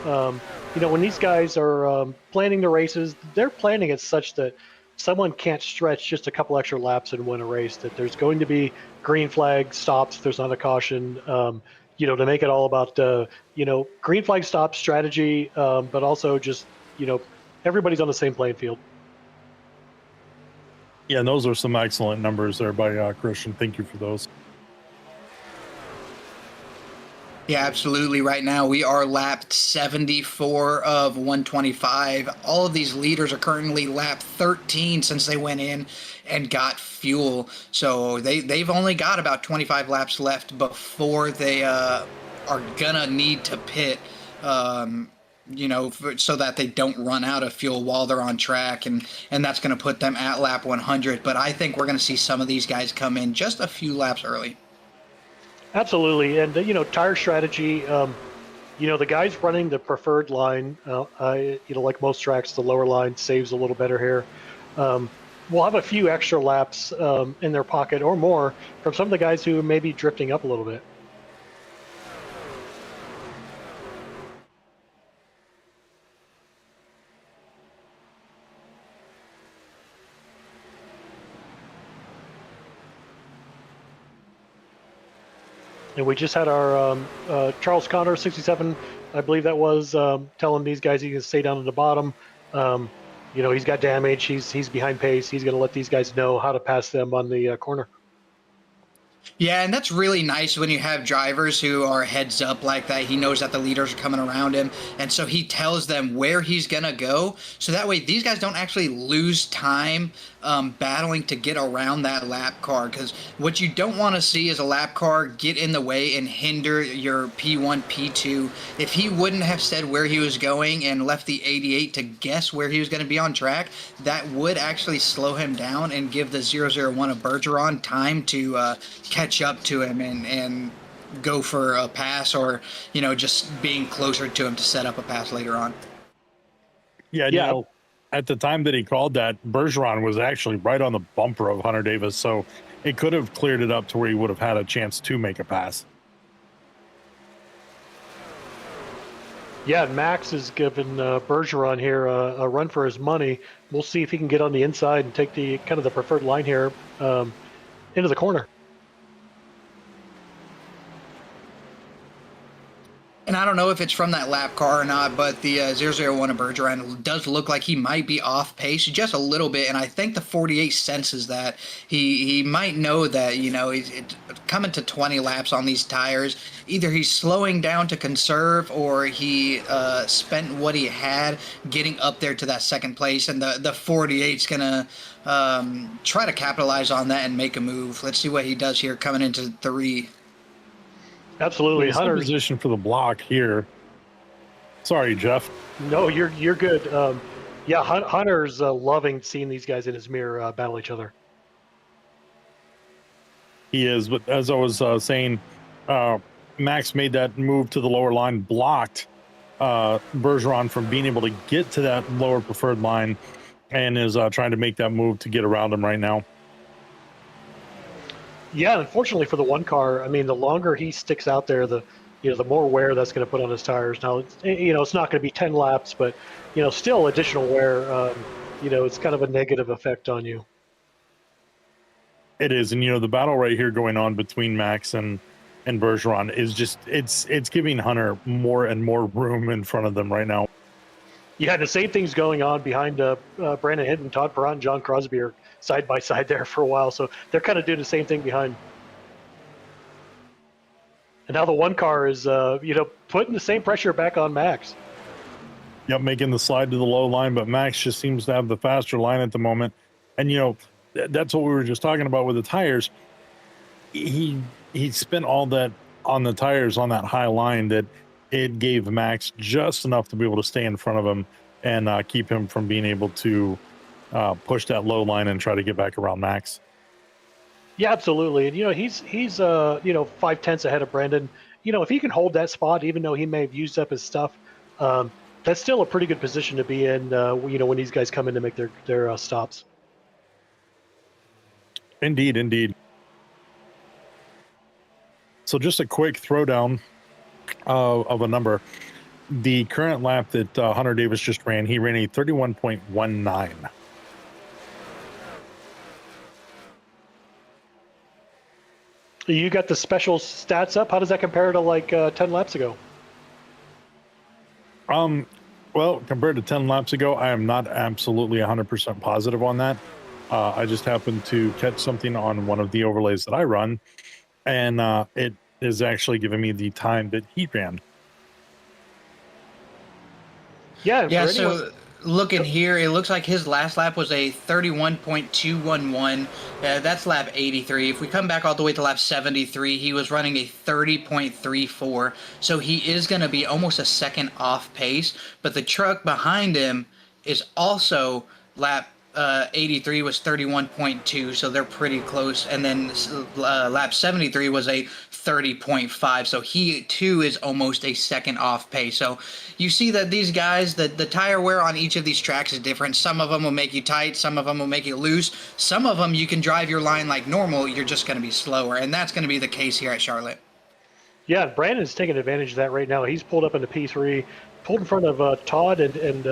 When these guys are planning the races, they're planning it such that someone can't stretch just a couple extra laps and win a race, that there's going to be green flag stops if there's not a caution, to make it all about, green flag stop strategy, but also just, everybody's on the same playing field. Yeah, and those are some excellent numbers there by Christian. Thank you for those. Yeah, absolutely. Right now, we are lapped 74 of 125. All of these leaders are currently lap 13 since they went in and got fuel. So they've only got about 25 laps left before they are going to need to pit, so that they don't run out of fuel while they're on track. And that's going to put them at lap 100. But I think we're going to see some of these guys come in just a few laps early. Absolutely. And, tire strategy, the guys running the preferred line, like most tracks, the lower line saves a little better here. We'll have a few extra laps in their pocket or more from some of the guys who may be drifting up a little bit. And we just had our Charles Connor 67, I believe that was, telling these guys he can stay down at the bottom. He's got damage. He's behind pace. He's going to let these guys know how to pass them on the corner. Yeah, and that's really nice when you have drivers who are heads up like that. He knows that the leaders are coming around him, and so he tells them where he's going to go. So that way these guys don't actually lose time battling to get around that lap car, because what you don't want to see is a lap car get in the way and hinder your P1, P2. If he wouldn't have said where he was going and left the 88 to guess where he was going to be on track, that would actually slow him down and give the 001 of Bergeron time to catch up to him and go for a pass, or just being closer to him to set up a pass later on. Yeah. At the time that he called that, Bergeron was actually right on the bumper of Hunter Davis, so it could have cleared it up to where he would have had a chance to make a pass. Yeah, Max is giving Bergeron here a run for his money. We'll see if he can get on the inside and take the kind of the preferred line here into the corner. And I don't know if it's from that lap car or not, but the 001 of Bergeron does look like he might be off pace just a little bit, and I think the 48 senses that. He might know that, he's coming to 20 laps on these tires. Either he's slowing down to conserve, or he spent what he had getting up there to that second place, and the 48's going to try to capitalize on that and make a move. Let's see what he does here coming into 3. Absolutely, He's in position for the block here. Sorry, Jeff. No, you're good. Hunter's loving seeing these guys in his mirror battle each other. He is, but as I was saying, Max made that move to the lower line, blocked Bergeron from being able to get to that lower preferred line, and is trying to make that move to get around him right now. Yeah, unfortunately for the one car, I mean, the longer he sticks out there, the more wear that's going to put on his tires. Now, it's not going to be 10 laps, but still additional wear. It's kind of a negative effect on you. It is, and the battle right here going on between Max and Bergeron is just it's giving Hunter more and more room in front of them right now. Yeah, the same thing's going on behind Brandon Hinton, Todd Perrott, and John Crosby are side by side there for a while, so they're kind of doing the same thing behind. And now the one car is, putting the same pressure back on Max. Yep, making the slide to the low line, but Max just seems to have the faster line at the moment. And that's what we were just talking about with the tires. He spent all that on the tires on that high line that it gave Max just enough to be able to stay in front of him and keep him from being able to push that low line and try to get back around Max. Yeah, absolutely. And he's 5/10 ahead of Brandon. If he can hold that spot, even though he may have used up his stuff, that's still a pretty good position to be in. When these guys come in to make their stops. Indeed. So just a quick throwdown of a number. The current lap that Hunter Davis just ran, he ran a 31.19. You got the special stats up. How does that compare to like 10 laps ago? Well, compared to 10 laps ago, I am not absolutely 100% positive on that. I just happened to catch something on one of the overlays that I run, and it is actually giving me the time that he ran. Yeah, so looking here, it looks like his last lap was a 31.211. That's lap 83. If we come back all the way to lap 73, he was running a 30.34. So he is going to be almost a second off pace. But the truck behind him is also lap 83 was 31.2, so they're pretty close. And then lap 73 was a 30.5, so he too is almost a second off pace. So you see that these guys, the tire wear on each of these tracks is different. Some of them will make you tight, some of them will make you loose, some of them you can drive your line like normal, you're just going to be slower, and that's going to be the case here at Charlotte. Yeah, Brandon's taking advantage of that right now. He's pulled up into P3, pulled in front of Todd, and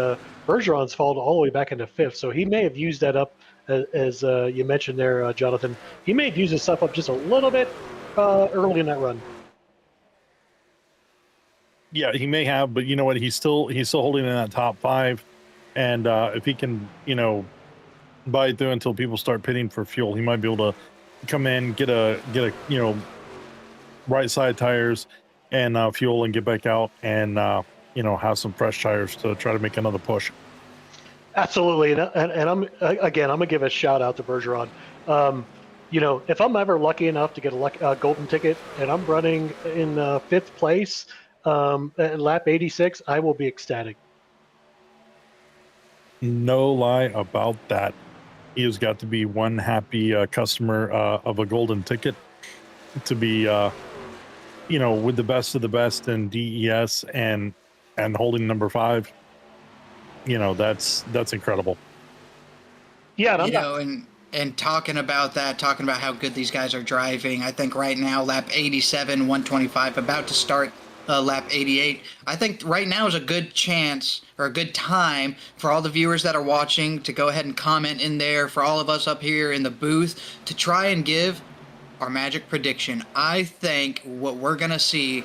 Bergeron's fallen all the way back into 5th. So he may have used that up, as you mentioned there, Jonathan. He may have used his stuff up just a little bit early in that run. Yeah, he may have, but you know what? He's still holding in that top 5, and if he can, buy through until people start pitting for fuel, he might be able to come in, get a right side tires and fuel, and get back out and have some fresh tires to try to make another push. Absolutely, and I'm gonna give a shout out to Bergeron. If I'm ever lucky enough to get a golden ticket and I'm running in 5th place at lap 86, I will be ecstatic. No lie about that. He has got to be one happy customer of a golden ticket to be with the best of the best in DES and holding number 5. That's incredible. Yeah, and talking about how good these guys are driving, I think right now lap 87, 125, about to start lap 88. I think right now is a good chance or a good time for all the viewers that are watching to go ahead and comment in there, for all of us up here in the booth to try and give our magic prediction. I think what we're going to see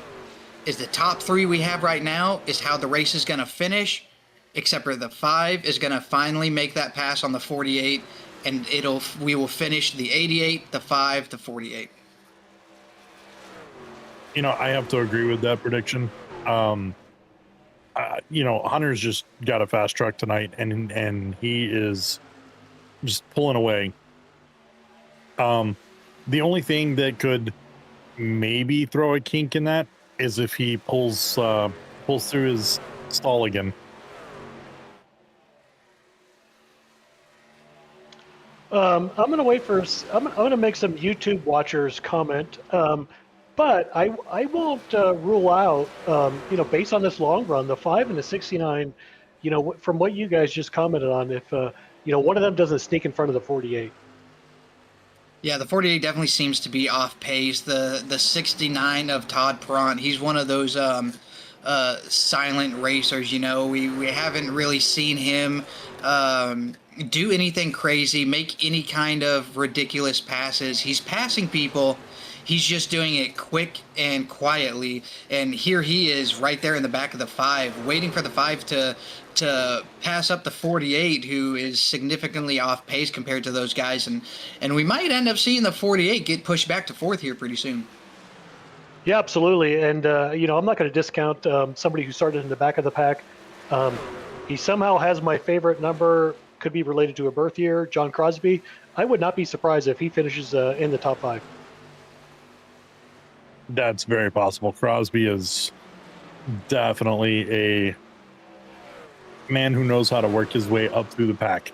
is the top 3 we have right now is how the race is going to finish, except for the 5 is going to finally make that pass on the 48, and we will finish the 88, the 5, the 48. I have to agree with that prediction. Hunter's just got a fast truck tonight, and he is just pulling away. The only thing that could maybe throw a kink in that is if he pulls through his stall again. I'm gonna wait for. I'm gonna make some YouTube watchers comment. But I won't rule out, based on this long run, the 5 and the 69, from what you guys just commented on, if, one of them doesn't sneak in front of the 48. Yeah, the 48 definitely seems to be off pace. The 69 of Todd Perront, he's one of those silent racers, we haven't really seen him do anything crazy, make any kind of ridiculous passes. He's passing people. He's just doing it quick and quietly, and here he is right there in the back of the 5, waiting for the 5 to pass up the 48, who is significantly off pace compared to those guys, and we might end up seeing the 48 get pushed back to 4th here pretty soon. Yeah, absolutely, and I'm not going to discount somebody who started in the back of the pack. He somehow has my favorite number, could be related to a birth year, John Crosby. I would not be surprised if he finishes in the top 5. That's very possible. Crosby is definitely a man who knows how to work his way up through the pack.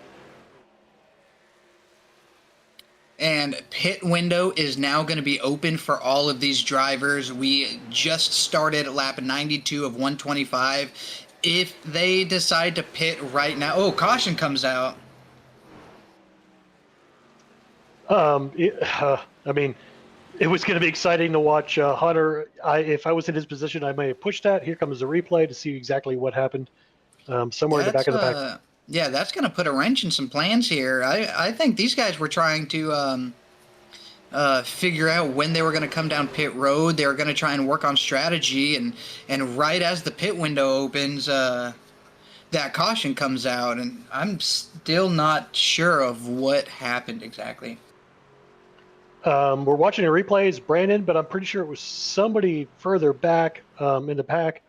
And pit window is now going to be open for all of these drivers. We just started at lap 92 of 125. If they decide to pit right now, caution comes out. It was going to be exciting to watch Hunter. If I was in his position, I may have pushed that. Here comes the replay to see exactly what happened somewhere in the back of the pack. Yeah, that's going to put a wrench in some plans here. I think these guys were trying to figure out when they were going to come down pit road. They were going to try and work on strategy, and right as the pit window opens, that caution comes out, and I'm still not sure of what happened exactly. We're watching a replay. It's Brandon, but I'm pretty sure it was somebody further back in the pack.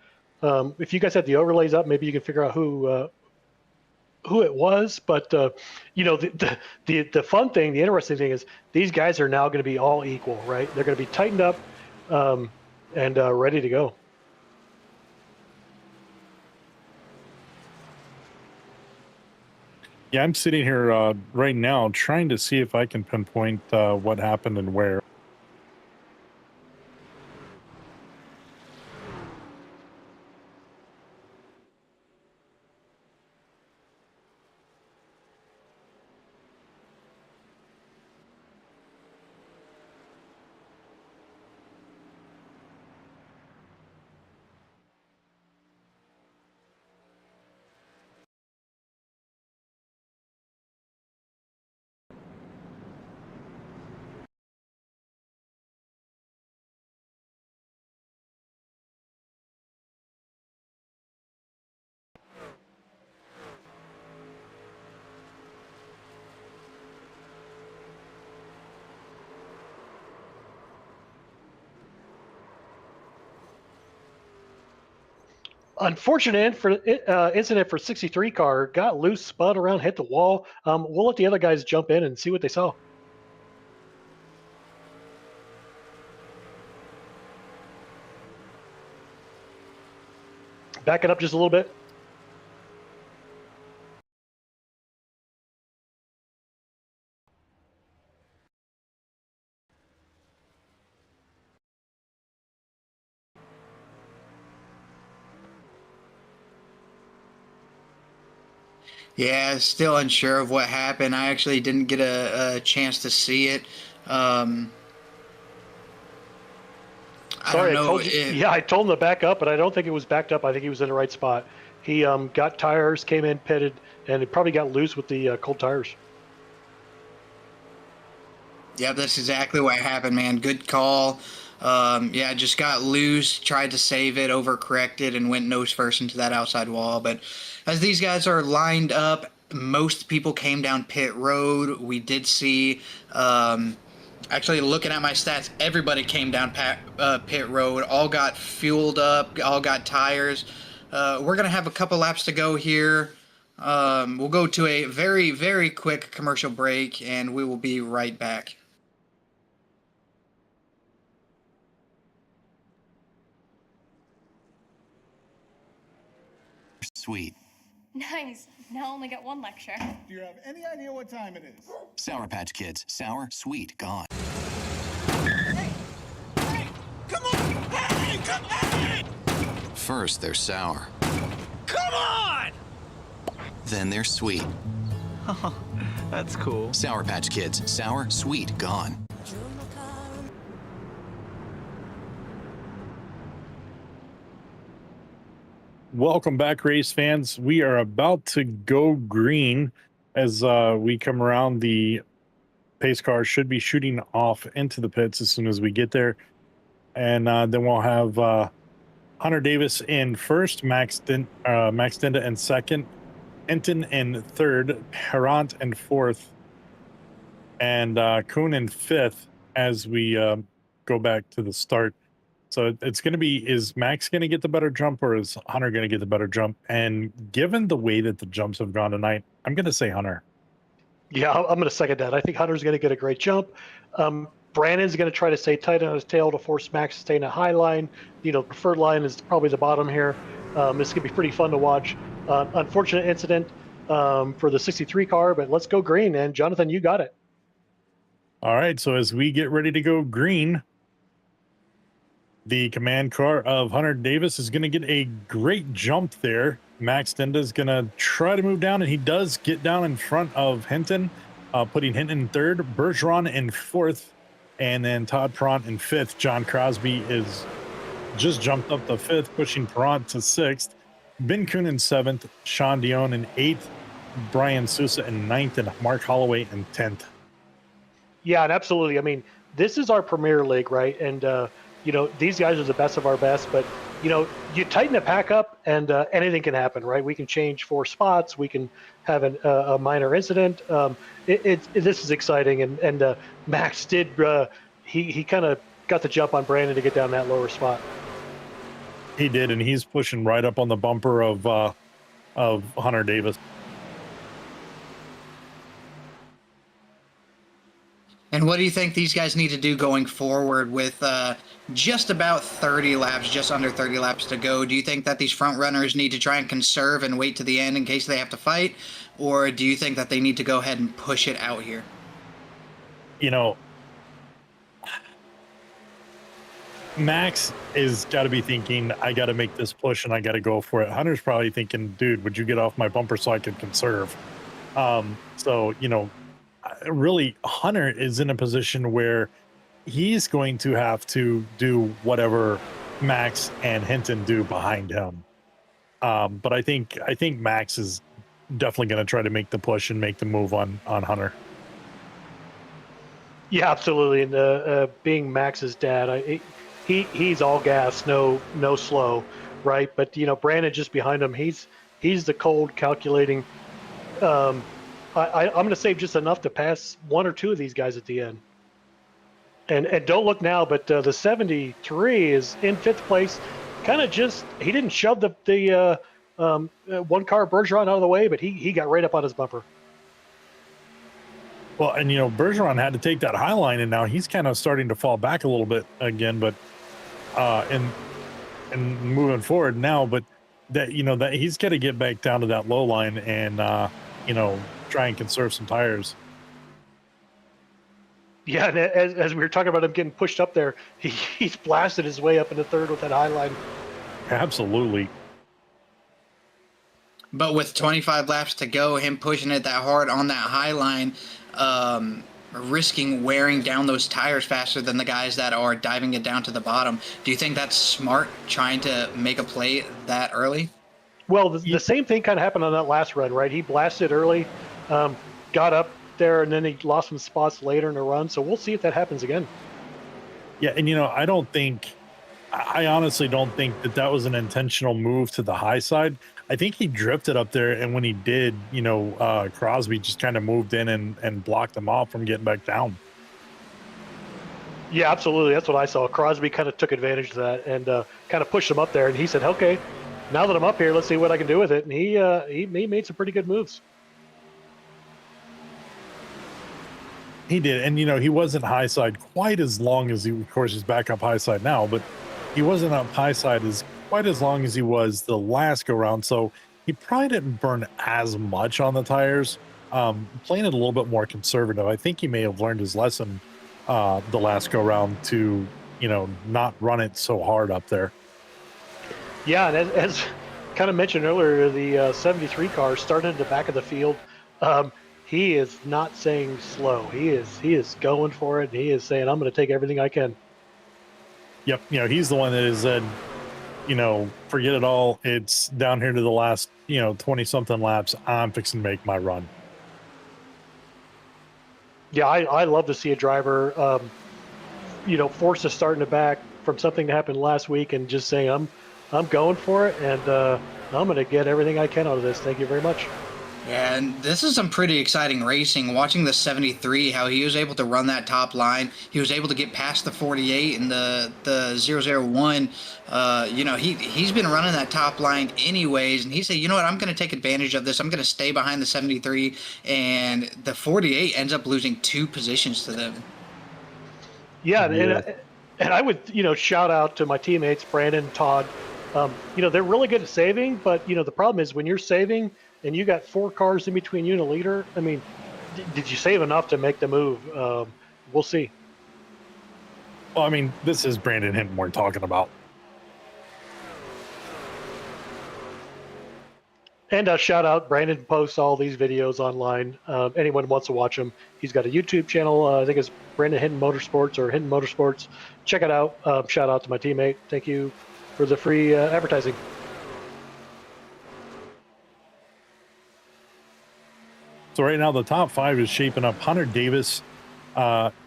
If you guys have the overlays up, maybe you can figure out who it was. But the fun thing, the interesting thing is these guys are now going to be all equal, right? They're going to be tightened up and ready to go. Yeah, I'm sitting here right now trying to see if I can pinpoint what happened and where. Unfortunate for incident for 63 car, got loose, spun around, hit the wall. We'll let the other guys jump in and see what they saw. Back it up just a little bit. Yeah, still unsure of what happened. I actually didn't get a chance to see it. I Sorry, don't I know told you. if, Yeah, I told him to back up, but I don't think it was backed up. I think he was in the right spot. He got tires, came in, pitted, and it probably got loose with the cold tires. yeah, that's exactly what happened, man. Good call. Yeah, just got loose, tried to save it, overcorrected, and went nose first into that outside wall. But as these guys are lined up, most people came down pit road. We did see, actually looking at my stats, everybody came down pit road, all got fueled up, all got tires. We're going to have a couple laps to go here. We'll go to a very, very quick commercial break, and we will be right back. Sweet. Nice. Now only got one lecture. Do you have any idea what time it is? Sour Patch Kids. Sour, sweet, gone. Hey, come on! Hey, come on! First, they're sour. Come on! Then they're sweet. That's cool. Sour Patch Kids. Sour, sweet, gone. Welcome back, race fans. We are about to go green as we come around. The pace car should be shooting off into the pits as soon as we get there. And then we'll have Hunter Davis in first, Max Dinda in second, Enton in third, Perrant in fourth, and Kuhn in fifth as we go back to the start. So it's going to be, is Max going to get the better jump or is Hunter going to get the better jump? And given the way that the jumps have gone tonight, I'm going to say Hunter. Yeah, I'm going to second that. I think Hunter's going to get a great jump. Brandon's going to try to stay tight on his tail to force Max to stay in a high line. You know, preferred line is probably the bottom here. This is going to be pretty fun to watch. Unfortunate incident for the 63 car, but let's go green. And Jonathan, you got it. All right, so as we get ready to go green, the command car of Hunter Davis is going to get a great jump there. Max Dinda is going to try to move down, and he does get down in front of Hinton, putting Hinton in third, Bergeron in fourth, and then Todd Perrant in fifth. John Crosby is just jumped up to fifth, pushing Perrant to sixth. Ben Kuhn in seventh, Sean Dion in eighth, Brian Sousa in ninth, and Mark Holloway in 10th. Yeah, and absolutely. I mean, this is our Premier League, right? And you know, these guys are the best of our best, but you know, you tighten the pack up and anything can happen, right? We can change 4 spots. We can have a minor incident. This is exciting. And Max did, he kind of got the jump on Brandon to get down that lower spot. He did, and he's pushing right up on the bumper of Hunter Davis. And what do you think these guys need to do going forward with just about 30 laps, just under 30 laps to go. Do you think that these front runners need to try and conserve and wait to the end in case they have to fight? Or do you think that they need to go ahead and push it out here? Max is got to be thinking, I got to make this push and I got to go for it. Hunter's probably thinking, dude, would you get off my bumper so I could conserve? So, really, Hunter is in a position where he's going to have to do whatever Max and Hinton do behind him. But I think Max is definitely going to try to make the push and make the move on Hunter. Yeah, absolutely. And being Max's dad, he's all gas, no slow, right? But Brandon just behind him, he's the cold, calculating. I'm going to save just enough to pass one or two of these guys at the end. And don't look now, but the 73 is in 5th place. Kind of he didn't shove the one car Bergeron out of the way, but he got right up on his bumper. Well, and Bergeron had to take that high line, and now he's kind of starting to fall back a little bit again. But and moving forward now, but that that he's got to get back down to that low line and try and conserve some tires. Yeah, and as we were talking about him getting pushed up there, he's blasted his way up into 3rd with that high line. Absolutely. But with 25 laps to go, him pushing it that hard on that high line, risking wearing down those tires faster than the guys that are diving it down to the bottom. Do you think that's smart, trying to make a play that early? Well, the same thing kind of happened on that last run, right? He blasted early, got up there, and then he lost some spots later in the run. So we'll see if that happens again. Yeah, and I honestly don't think that was an intentional move to the high side. I think he drifted up there, and when he did, Crosby just kind of moved in and blocked him off from getting back down. Yeah, absolutely. That's what I saw. Crosby kind of took advantage of that and kind of pushed him up there. And he said, "Okay, now that I'm up here, let's see what I can do with it." And he made some pretty good moves. He did, and he wasn't high side quite as long as of course, he's back up high side now, but he wasn't up high side quite as long as he was the last go round. So he probably didn't burn as much on the tires, playing it a little bit more conservative. I think he may have learned his lesson the last go round to not run it so hard up there. Yeah, and as kind of mentioned earlier, the 73 car started at the back of the field. He is not saying slow. He is going for it. And he is saying, "I'm going to take everything I can." Yep, he's the one that has said, forget it all. It's down here to the last 20 something laps. I'm fixing to make my run. Yeah, I love to see a driver, forced to start in the back from something that happened last week and just saying, I'm going for it, and I'm going to get everything I can out of this. Thank you very much. Yeah, and this is some pretty exciting racing. Watching the 73, how he was able to run that top line. He was able to get past the 48 and the 001. He's been running that top line anyways, and he said, you know what, I'm going to take advantage of this. I'm going to stay behind the 73, and the 48 ends up losing 2 positions to them. Yeah, and I would, shout out to my teammates, Brandon, Todd. They're really good at saving, but, the problem is when you're saving and you got 4 cars in between you and a leader, I mean, did you save enough to make the move? We'll see. Well, I mean, this is Brandon Hinton we're talking about. And shout out, Brandon posts all these videos online. Anyone wants to watch them. He's got a YouTube channel. I think it's Brandon Hinton Motorsports or Hinton Motorsports. Check it out. Shout out to my teammate. Thank you for the free advertising. So right now the top 5 is shaping up. Hunter Davis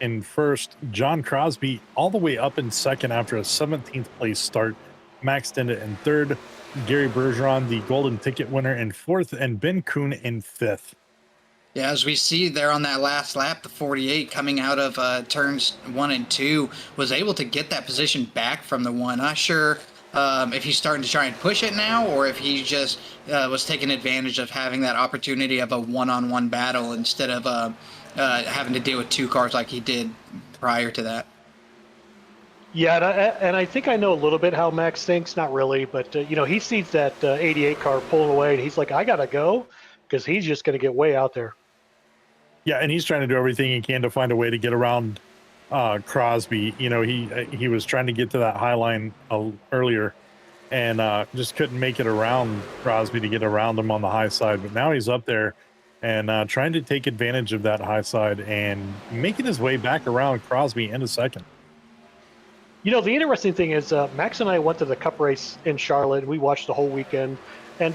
in first, John Crosby all the way up in second after a 17th place start, Max Denda in third, Gary Bergeron, the golden ticket winner, in fourth, and Ben Kuhn in fifth. Yeah, as we see there on that last lap, the 48 coming out of turns 1 and 2 was able to get that position back from the 1. Not sure if he's starting to try and push it now, or if he just was taking advantage of having that opportunity of a one-on-one battle instead of having to deal with 2 cars like he did prior to that. Yeah, and I think I know a little bit how Max thinks. Not really, but he sees that 88 car pulling away, and he's like, "I gotta go," because he's just going to get way out there. Yeah, and he's trying to do everything he can to find a way to get around Crosby. He was trying to get to that high line earlier, and just couldn't make it around Crosby to get around him on the high side. But now he's up there and trying to take advantage of that high side and making his way back around Crosby in a second. The interesting thing is Max and I went to the Cup race in Charlotte, and we watched the whole weekend, and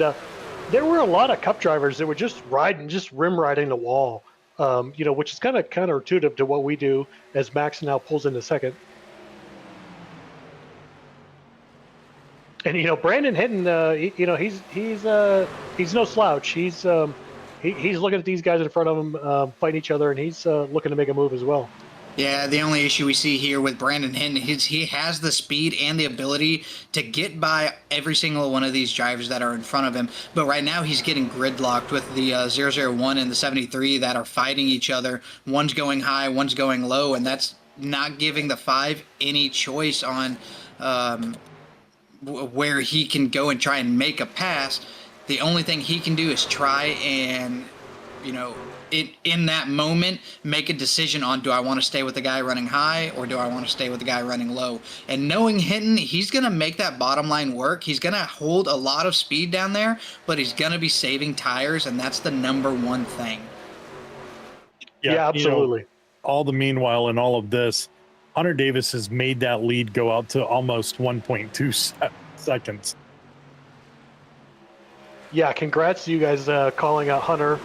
there were a lot of Cup drivers that were just rim riding the wall, which is kind of counterintuitive to what we do as Max now pulls into second. And Brandon Hinton, he's no slouch. He's looking at these guys in front of him fighting each other, and he's looking to make a move as well. Yeah, the only issue we see here with Brandon Hinton is he has the speed and the ability to get by every single one of these drivers that are in front of him. But right now he's getting gridlocked with the 001 and the 73 that are fighting each other. One's going high, one's going low, and that's not giving the 5 any choice on where he can go and try and make a pass. The only thing he can do is try and, in that moment, make a decision on, do I want to stay with the guy running high or do I want to stay with the guy running low? And knowing Hinton, he's going to make that bottom line work. He's going to hold a lot of speed down there, but he's going to be saving tires, and that's the number one thing. Yeah, absolutely. All the meanwhile in all of this, Hunter Davis has made that lead go out to almost 1.2 seconds. Yeah, congrats to you guys calling out Hunter.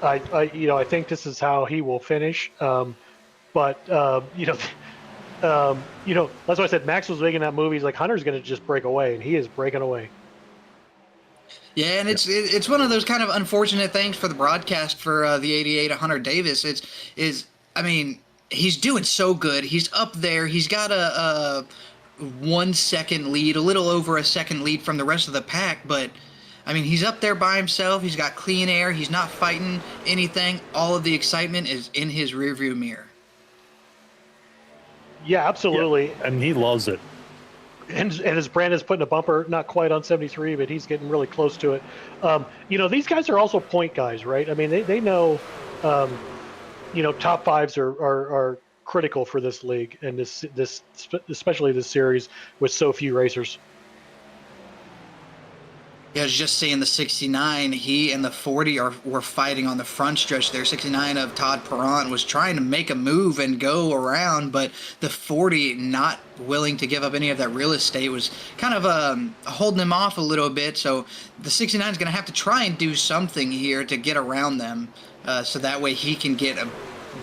I think this is how he will finish. That's why I said Max was making that move. He's like, Hunter's going to just break away, and he is breaking away. Yeah, and it's one of those kind of unfortunate things for the broadcast for the 88 Hunter Davis. He's doing so good. He's up there. He's got a 1 second lead, a little over a second lead from the rest of the pack, but he's up there by himself. He's got clean air. He's not fighting anything. All of the excitement is in his rearview mirror. Yeah, absolutely. Yeah, and he loves it. And as Brandon's putting a bumper, not quite on 73, but he's getting really close to it. These guys are also point guys, right? They know, top fives are critical for this league and this especially this series with so few racers. Yeah, I was just seeing the 69. He and the 40 were fighting on the front stretch there. 69 of Todd Perrant was trying to make a move and go around, but the 40, not willing to give up any of that real estate, was kind of holding him off a little bit. So the 69 is going to have to try and do something here to get around them, so that way he can get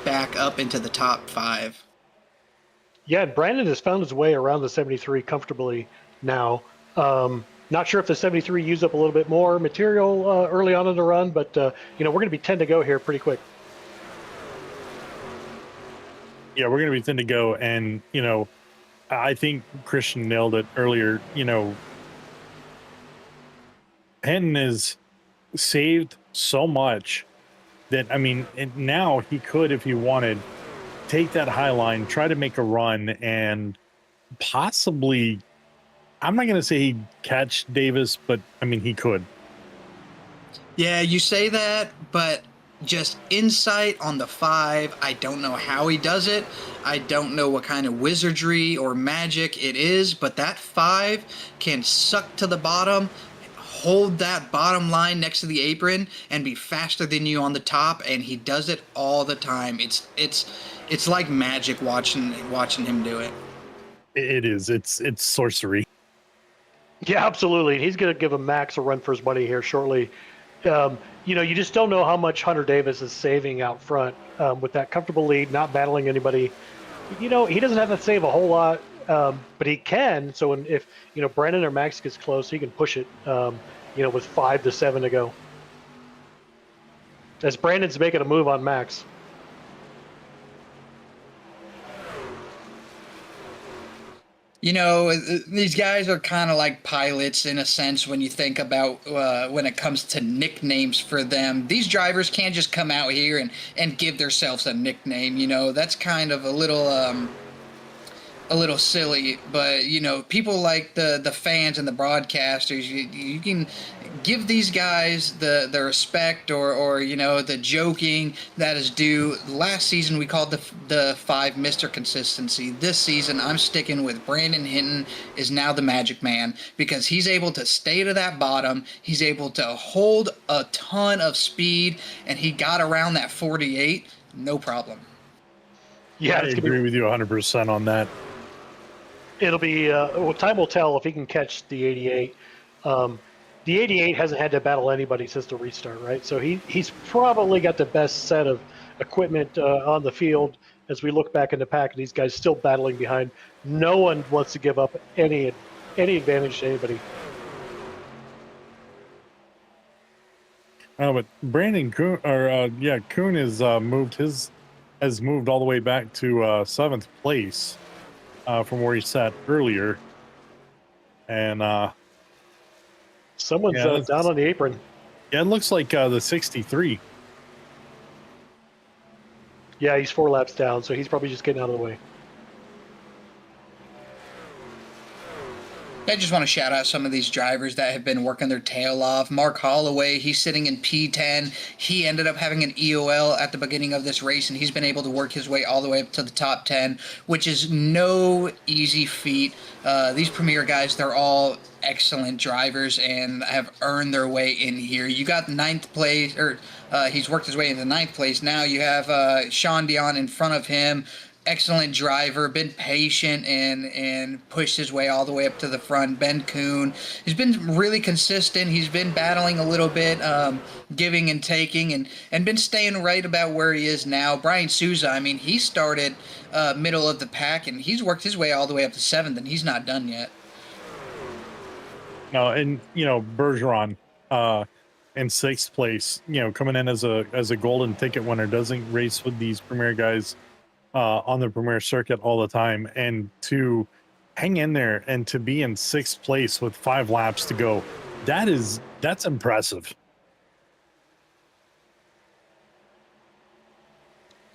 back up into the top 5. Yeah, Brandon has found his way around the 73 comfortably now. Not sure if the 73 used up a little bit more material early on in the run, but we're going to be 10 to go here pretty quick. Yeah, we're going to be 10 to go, and I think Christian nailed it earlier. Hinton is saved so much that and now he could, if he wanted, take that high line, try to make a run, and possibly, I'm not going to say he'd catch Davis, but he could. Yeah, you say that, but just insight on the 5, I don't know how he does it. I don't know what kind of wizardry or magic it is, but that 5 can suck to the bottom, hold that bottom line next to the apron, and be faster than you on the top, and he does it all the time. It's like magic watching him do it. It is. It's sorcery. Yeah, absolutely. He's going to give Max a run for his money here shortly. You just don't know how much Hunter Davis is saving out front with that comfortable lead, not battling anybody. He doesn't have to save a whole lot, but he can. So if Brandon or Max gets close, he can push it. With 5 to 7 to go. As Brandon's making a move on Max. These guys are kind of like pilots in a sense when you think about when it comes to nicknames for them. These drivers can't just come out here and give themselves a nickname. That's kind of a little a little silly, but you know, people like the fans and the broadcasters, you can give these guys the respect or you know, the joking that is due. Last season we called the 5 Mr. Consistency. This season I'm sticking with Brandon Hinton is now the Magic Man, because he's able to stay to that bottom, he's able to hold a ton of speed, and he got around that 48 no problem. Yeah, I agree with you 100% on that. It'll be well, time will tell if he can catch the 88. The 88 hasn't had to battle anybody since the restart, right? So he's probably got the best set of equipment on the field as we look back in the pack. And these guys still battling behind. No one wants to give up any advantage to anybody. But Brandon Kuhn, Kuhn has moved all the way back to 7th place from where he sat earlier, and someone's down on the apron. Yeah, it looks like the 63. Yeah, he's 4 laps down, so he's probably just getting out of the way. I just want to shout out some of these drivers that have been working their tail off. Mark Holloway, he's sitting in P10. He ended up having an EOL at the beginning of this race, and he's been able to work his way all the way up to the top 10, which is no easy feat. These Premier guys, they're all excellent drivers and have earned their way in here. You got 9th place, or he's worked his way into 9th place. Now you have Sean Dion in front of him. Excellent driver, been patient and pushed his way all the way up to the front. Ben Kuhn, he's been really consistent. He's been battling a little bit, giving and taking, and been staying right about where he is now. Brian Souza, I mean, he started middle of the pack, and he's worked his way all the way up to 7th, and he's not done yet. No, and you know, Bergeron in 6th place, you know, coming in as a golden ticket winner, doesn't race with these Premier guys on the Premier circuit all the time, and to hang in there and to be in 6th place with 5 laps to go, that's impressive.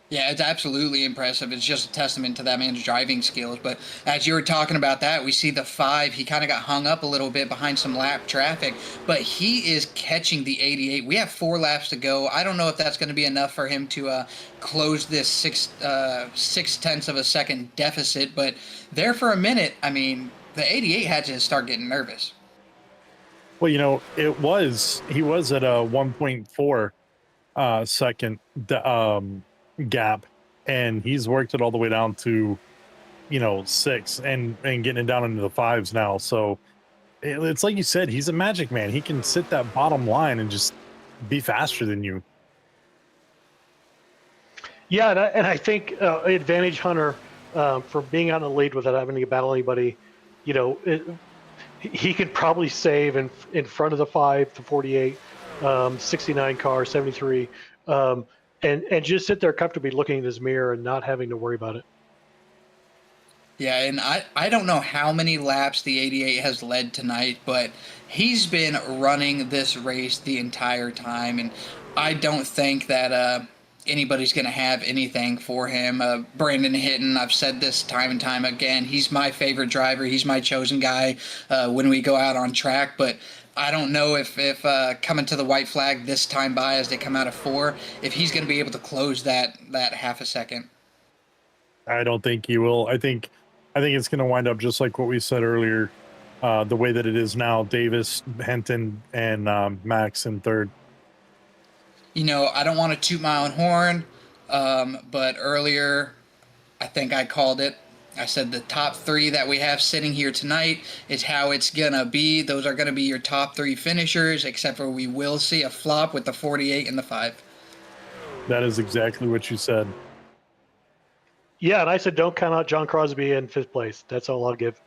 Yeah, it's absolutely impressive. It's just a testament to that man's driving skills. But as you were talking about that, we see the 5. He kind of got hung up a little bit behind some lap traffic, but he is catching the 88. We have 4 laps to go. I don't know if that's going to be enough for him to close this 6/10 of a second deficit. But there for a minute, I mean, the 88 had to start getting nervous. Well, you know, he was at a 1.4 second gap, and he's worked it all the way down to, you know, 6 and getting it down into the 5s now. So it's like you said, he's a magic man. He can sit that bottom line and just be faster than you. Yeah, and I think advantage Hunter for being out in the lead without having to battle anybody, you know, he could probably save in front of the 5, the 48, 69 car, 73. And just sit there comfortably looking in his mirror and not having to worry about it. Yeah, and I don't know how many laps the 88 has led tonight, but he's been running this race the entire time, and I don't think that anybody's going to have anything for him. Brandon Hinton, I've said this time and time again, he's my favorite driver. He's my chosen guy when we go out on track, but I don't know if coming to the white flag this time by as they come out of 4, if he's going to be able to close that half a second. I don't think he will. I think it's going to wind up just like what we said earlier, the way that it is now. Davis, Hinton, and Max in 3rd. You know, I don't want to toot my own horn, but earlier I think I called it. I said the top 3 that we have sitting here tonight is how it's going to be. Those are going to be your top 3 finishers, except for we will see a flop with the 48 and the 5. That is exactly what you said. Yeah, and I said don't count out John Crosby in 5th place. That's all I'll give.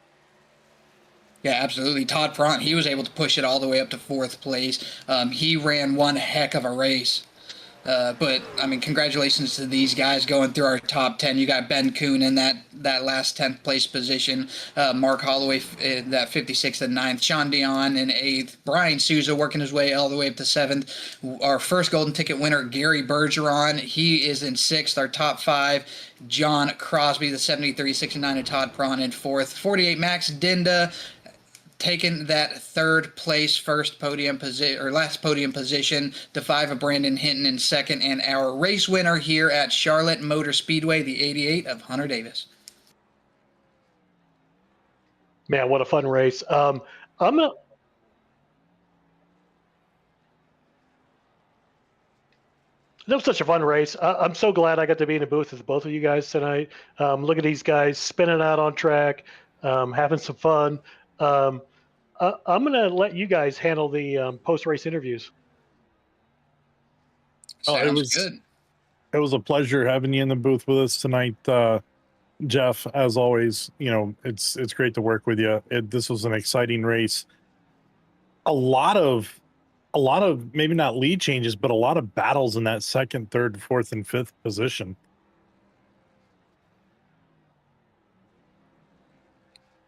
Yeah, absolutely. Todd Pront, he was able to push it all the way up to 4th place. He ran one heck of a race. But I mean, congratulations to these guys going through our top 10. You got Ben Kuhn in that last 10th place position, Mark Holloway that 56th and 9th, Sean Dion in 8th, Brian Souza working his way all the way up to 7th. Our first golden ticket winner, Gary Bergeron, he is in 6th. Our top 5, John Crosby, the 73, 69, and Todd Prawn in 4th. 48, Max Dinda, taking that third place last podium position. The 5 of Brandon Hinton in 2nd, and our race winner here at Charlotte Motor Speedway, the 88 of Hunter Davis. Man, what a fun race. I'm gonna. That was such a fun race. I'm so glad I got to be in the booth with both of you guys tonight. Look at these guys spinning out on track, having some fun. I'm going to let you guys handle the post-race interviews. Sounds good. It was a pleasure having you in the booth with us tonight, Jeff. As always, it's great to work with you. This was an exciting race. A lot of maybe not lead changes, but a lot of battles in that 2nd, 3rd, 4th, and 5th position.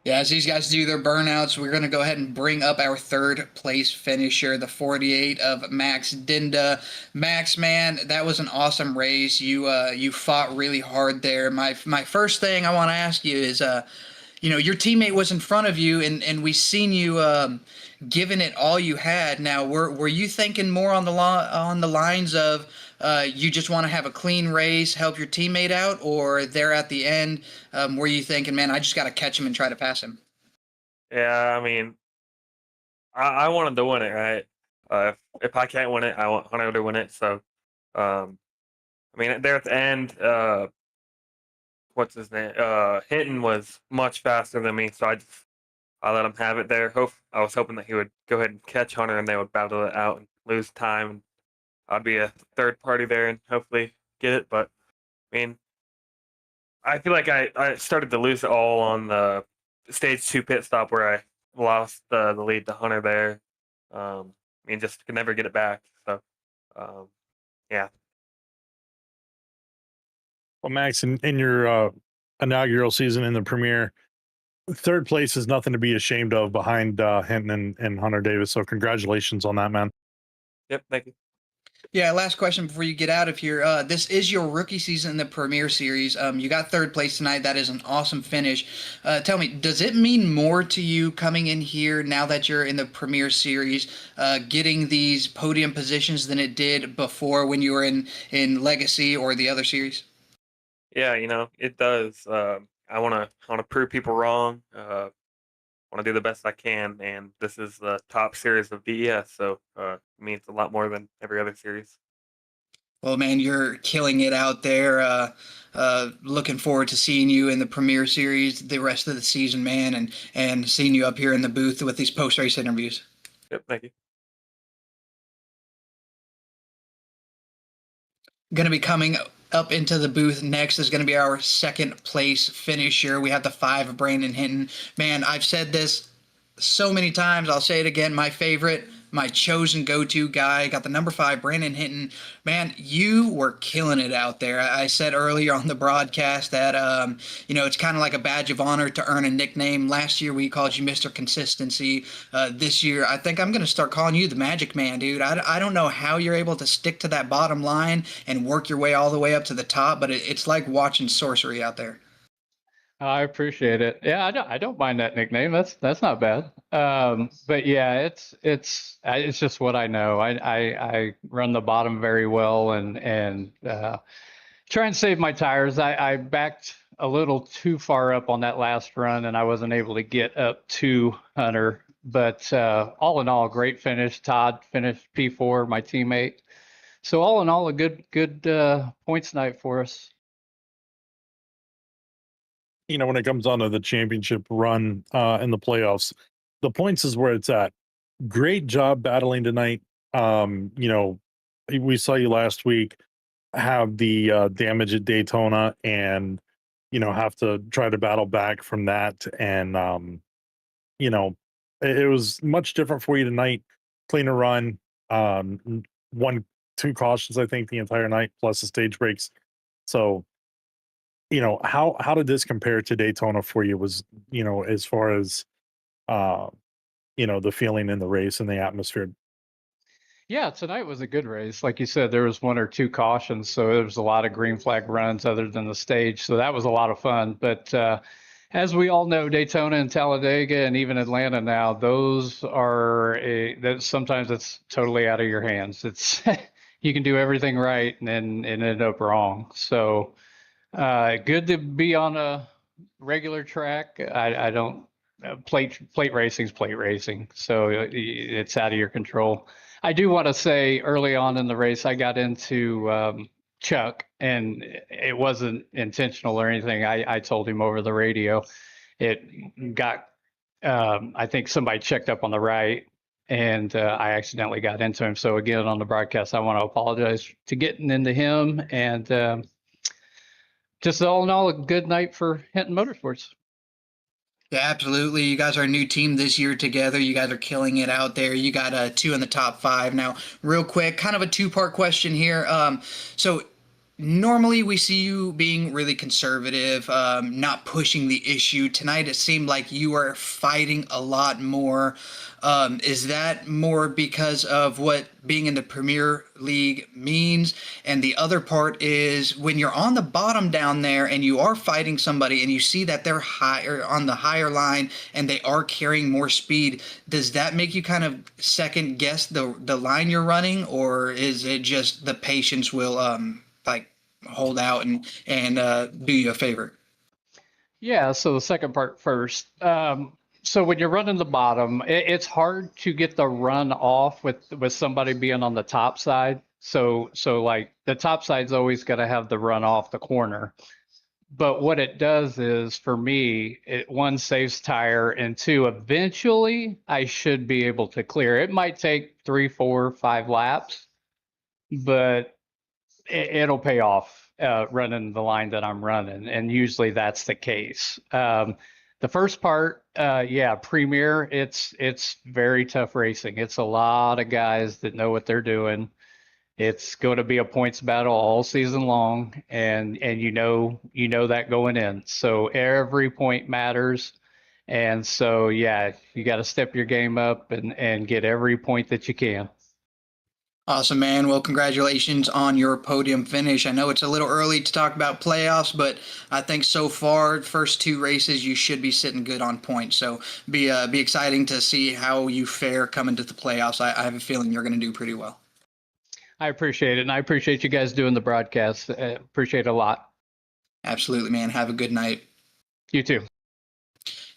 Yeah, as these guys do their burnouts, we're going to go ahead and bring up our 3rd place finisher, the 48 of Max Dinda. Max, man, that was an awesome race. You fought really hard there. My first thing I want to ask you is, your teammate was in front of you, and we seen you giving it all you had. Now, were you thinking more on the lines of you just want to have a clean race, help your teammate out, or there at the end, were you thinking, man, I just got to catch him and try to pass him? Yeah, I mean, I wanted to win it, right? If I can't win it, I want Hunter to win it. So, I mean, there at the end, what's his name? Hinton was much faster than me, so I let him have it there. I was hoping that he would go ahead and catch Hunter and they would battle it out and lose time. I'd be a third party there and hopefully get it. But I mean, I feel like I started to lose it all on the stage 2 pit stop where I lost the lead to Hunter there. I mean, just could never get it back. So, yeah. Well, Max, in your inaugural season in the Premier, 3rd place is nothing to be ashamed of behind Hinton and Hunter Davis. So congratulations on that, man. Yep, thank you. Yeah, last question before you get out of here. This is your rookie season in the Premier Series. You got 3rd place tonight. That is an awesome finish. Tell me, does it mean more to you coming in here now that you're in the Premier Series, getting these podium positions than it did before when you were in Legacy or the other series? Yeah, it does. I want to prove people wrong. Want to do the best I can, and this is the top series of DES, so it means a lot more than every other series. Well, man, you're killing it out there. Looking forward to seeing you in the Premier Series the rest of the season, man, and seeing you up here in the booth with these post-race interviews. Yep, thank you. Going to be coming up into the booth next is going to be our 2nd place finisher. We have the 5 of Brandon Hinton. Man, I've said this so many times. I'll say it again. My favorite, my chosen go-to guy, got the number 5, Brandon Hinton. Man, you were killing it out there. I said earlier on the broadcast that, it's kind of like a badge of honor to earn a nickname. Last year, we called you Mr. Consistency. This year, I think I'm going to start calling you the Magic Man, dude. I don't know how you're able to stick to that bottom line and work your way all the way up to the top, but it's like watching sorcery out there. I appreciate it. Yeah, I don't mind that nickname. That's not bad. But yeah, it's just what I know. I run the bottom very well and try and save my tires. I backed a little too far up on that last run, and I wasn't able to get up to Hunter. But all in all, great finish. Todd finished P4, my teammate. So all in all, a good points night for us. When it comes on to the championship run in the playoffs, the points is where it's at. Great job battling tonight. We saw you last week have the damage at Daytona and, have to try to battle back from that. And, it was much different for you tonight. Cleaner run, 1 2 cautions, I think, the entire night, plus the stage breaks. So, how did this compare to Daytona for you? Was, as far as, uh, the feeling in the race and the atmosphere? Yeah, tonight was a good race. Like you said, there was 1 or 2 cautions, so there was a lot of green flag runs other than the stage. So that was a lot of fun. But as we all know, Daytona and Talladega and even Atlanta now, those are that sometimes it's totally out of your hands. It's you can do everything right and end up wrong. So good to be on a regular track. I don't plate racing's plate racing, so it's out of your control. I do want to say early on in the race, I got into Chuck, and it wasn't intentional or anything. I told him over the radio. It got, I think somebody checked up on the right, and I accidentally got into him. So again, on the broadcast, I want to apologize to getting into him, and just all in all, a good night for Hinton Motorsports. Yeah, absolutely. You guys are a new team this year together. You guys are killing it out there. You got 2 in the top 5. Now, real quick, kind of a 2-part question here. So normally we see you being really conservative, not pushing the issue. Tonight it seemed like you are fighting a lot more. Is that more because of what being in the Premier League means? And the other part is when you're on the bottom down there and you are fighting somebody and you see that they're higher on the higher line and they are carrying more speed, does that make you kind of second guess the line you're running, or is it just the patience will hold out and do you a favor? Yeah, so the second part first. So when you're running the bottom, it's hard to get the run off with somebody being on the top side. So like the top side's always got to have the run off the corner. But what it does is, for me, it 1, saves tire, and 2, eventually I should be able to clear. It might take 3, 4, 5 laps, but it'll pay off running the line that I'm running, and usually that's the case. The first part, yeah, Premier, it's very tough racing. It's a lot of guys that know what they're doing. It's going to be a points battle all season long, and you know that going in. So every point matters, and so yeah, you got to step your game up and get every point that you can. Awesome, man. Well, congratulations on your podium finish. I know it's a little early to talk about playoffs, but I think so far, first 2 races, you should be sitting good on points. So be exciting to see how you fare coming to the playoffs. I have a feeling you're going to do pretty well. I appreciate it, and I appreciate you guys doing the broadcast. Appreciate it a lot. Absolutely, man. Have a good night. You too.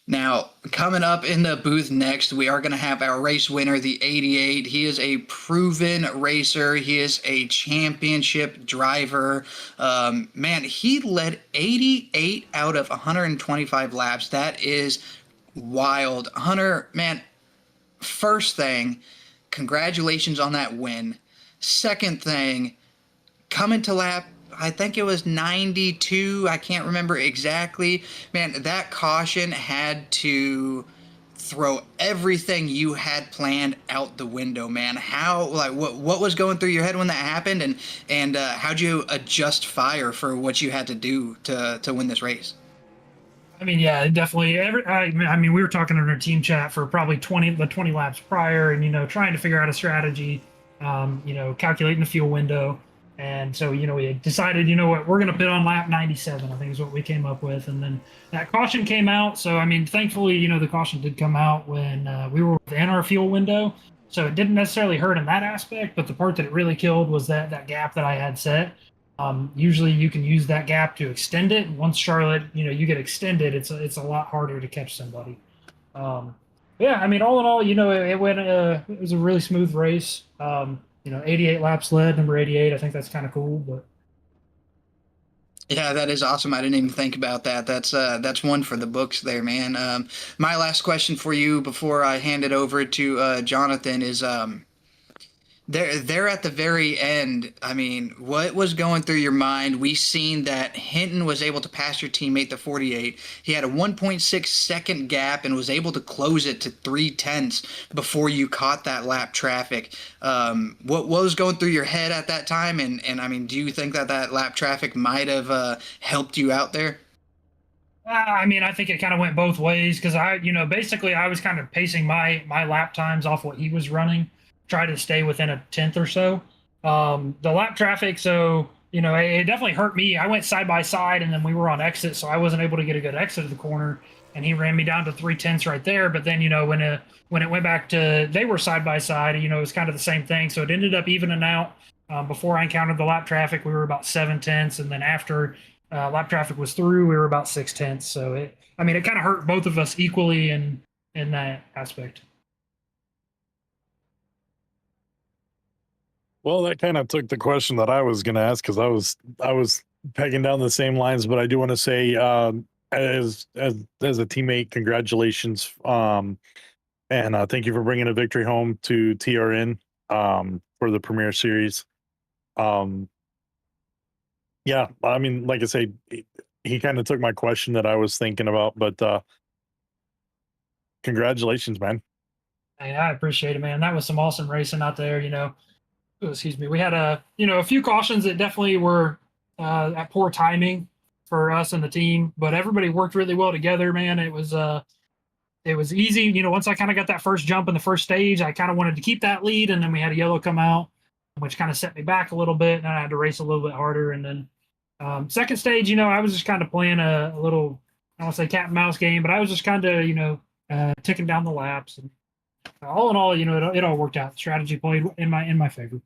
Now, coming up in the booth next, we are going to have our race winner, the 88. He is a proven racer. He is a championship driver. Man, he led 88 out of 125 laps. That is wild. Hunter, man, first thing, congratulations on that win. Second thing, coming to lap, I think it was 92. I can't remember exactly. Man, that caution had to throw everything you had planned out the window, man. How, what was going through your head when that happened, and how'd you adjust fire for what you had to do to win this race? I mean, yeah, definitely. I mean, we were talking in our team chat for probably 20 laps prior, and trying to figure out a strategy. Calculating the fuel window. And so, we had decided, what, we're going to pit on lap 97, I think is what we came up with. And then that caution came out. So, I mean, thankfully, the caution did come out when we were within our fuel window. So it didn't necessarily hurt in that aspect. But the part that it really killed was that gap that I had set. Usually you can use that gap to extend it. Once Charlotte, you get extended, it's a lot harder to catch somebody. Yeah, I mean, all in all, it went. It was a really smooth race. 88 laps led, number 88. I think that's kind of cool, but yeah, that is awesome. I didn't even think about that. That's one for the books there, man. My last question for you before I hand it over to Jonathan is, There at the very end, I mean, what was going through your mind? We seen that Hinton was able to pass your teammate the 48. He had a 1.6 second gap and was able to close it to 3/10 before you caught that lap traffic. What was going through your head at that time? And I mean, do you think that that lap traffic might have helped you out there? I mean, I think it kind of went both ways because basically I was kind of pacing my lap times off what he was running, try to stay within a tenth or so. The lap traffic, so it definitely hurt me. I went side by side, and then we were on exit, so I wasn't able to get a good exit of the corner, and he ran me down to 3/10 right there. But then when it went back to they were side by side, it was kind of the same thing. So it ended up evening out. Before I encountered the lap traffic, we were about 7/10, and then after lap traffic was through, we were about 6/10. So it kind of hurt both of us equally in that aspect. Well, that kind of took the question that I was going to ask because I was pegging down the same lines, but I do want to say, as a teammate, congratulations, and thank you for bringing a victory home to TRN for the Premier Series. Yeah, I mean, like I say, he kind of took my question that I was thinking about, but congratulations, man. Hey, I appreciate it, man. That was some awesome racing out there. Excuse me. We had a few cautions that definitely were at poor timing for us and the team, but everybody worked really well together, man. It was easy. Once I kind of got that first jump in the first stage, I kind of wanted to keep that lead, and then we had a yellow come out, which kind of set me back a little bit, and I had to race a little bit harder. And then second stage, I was just kind of playing a little, I don't want to say cat and mouse game, but I was just kind of, ticking down the laps. And all in all, it all worked out. The strategy played in my favor.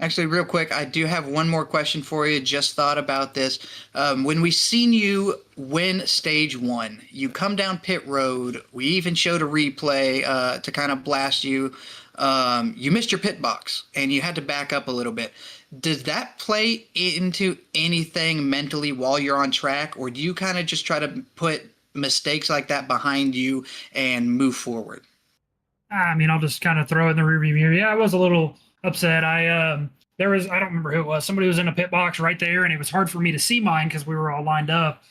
Actually, real quick, I do have one more question for you. Just thought about this. When we seen you win stage one, you come down pit road. We even showed a replay to kind of blast you. You missed your pit box and you had to back up a little bit. Does that play into anything mentally while you're on track, or do you kind of just try to put mistakes like that behind you and move forward? I mean, I'll just kind of throw it in the rearview mirror. Yeah, I was a little upset. I don't remember who it was. Somebody was in a pit box right there, and it was hard for me to see mine because we were all lined up.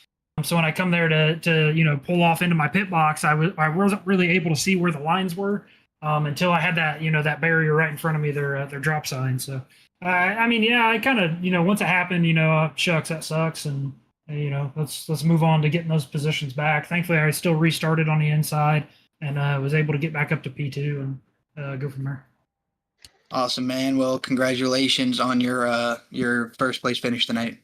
So when I come there to pull off into my pit box, I wasn't really able to see where the lines were until I had that that barrier right in front of me, their drop sign. So I mean, yeah, I kind of once it happened, shucks, that sucks, and let's move on to getting those positions back. Thankfully, I still restarted on the inside and was able to get back up to P2 and go from there. Awesome, man. Well, congratulations on your first place finish tonight.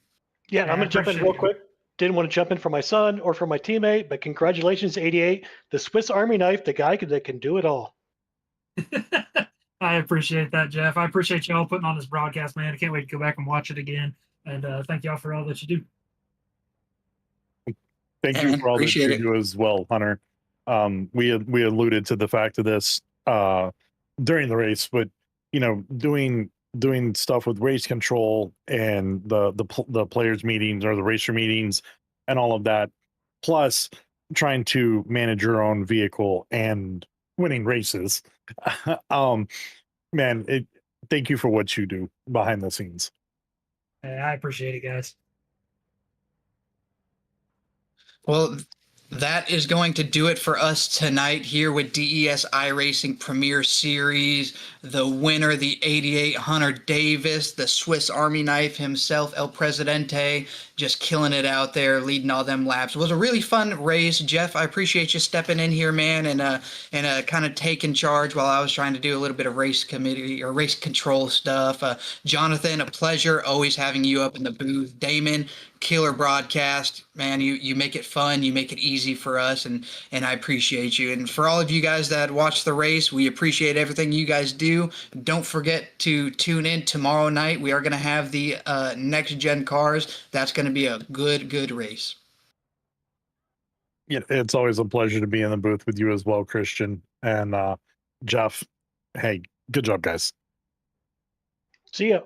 Yeah, I'm gonna jump in real quick. Didn't want to jump in for my son or for my teammate, but congratulations, 88, the Swiss Army knife, the guy that can do it all. I appreciate that, Jeff. I appreciate y'all putting on this broadcast, man. I can't wait to go back and watch it again. And thank y'all for all that you do. Thank you for all that you do as well, Hunter. We alluded to the fact of this during the race, but doing stuff with race control and the players meetings or the racer meetings and all of that, plus trying to manage your own vehicle and winning races. Man, thank you for what you do behind the scenes. Hey, I appreciate it, guys. Well, that is going to do it for us tonight here with DES iRacing Premier Series. The winner, the 88 Hunter Davis, the Swiss Army knife himself, El Presidente, just killing it out there, leading all them laps. It was a really fun race. Jeff, I appreciate you stepping in here, man, and kind of taking charge while I was trying to do a little bit of race committee or race control stuff. Jonathan, a pleasure always having you up in the booth. Damon, killer broadcast, man. You make it fun, you make it easy for us, and I appreciate you. And for all of you guys that watch the race, we appreciate everything you guys do. Don't forget to tune in tomorrow night. We are going to have the next gen cars. That's going to be a good race. Yeah, it's always a pleasure to be in the booth with you as well, Christian and Jeff. Hey, good job, guys. See ya.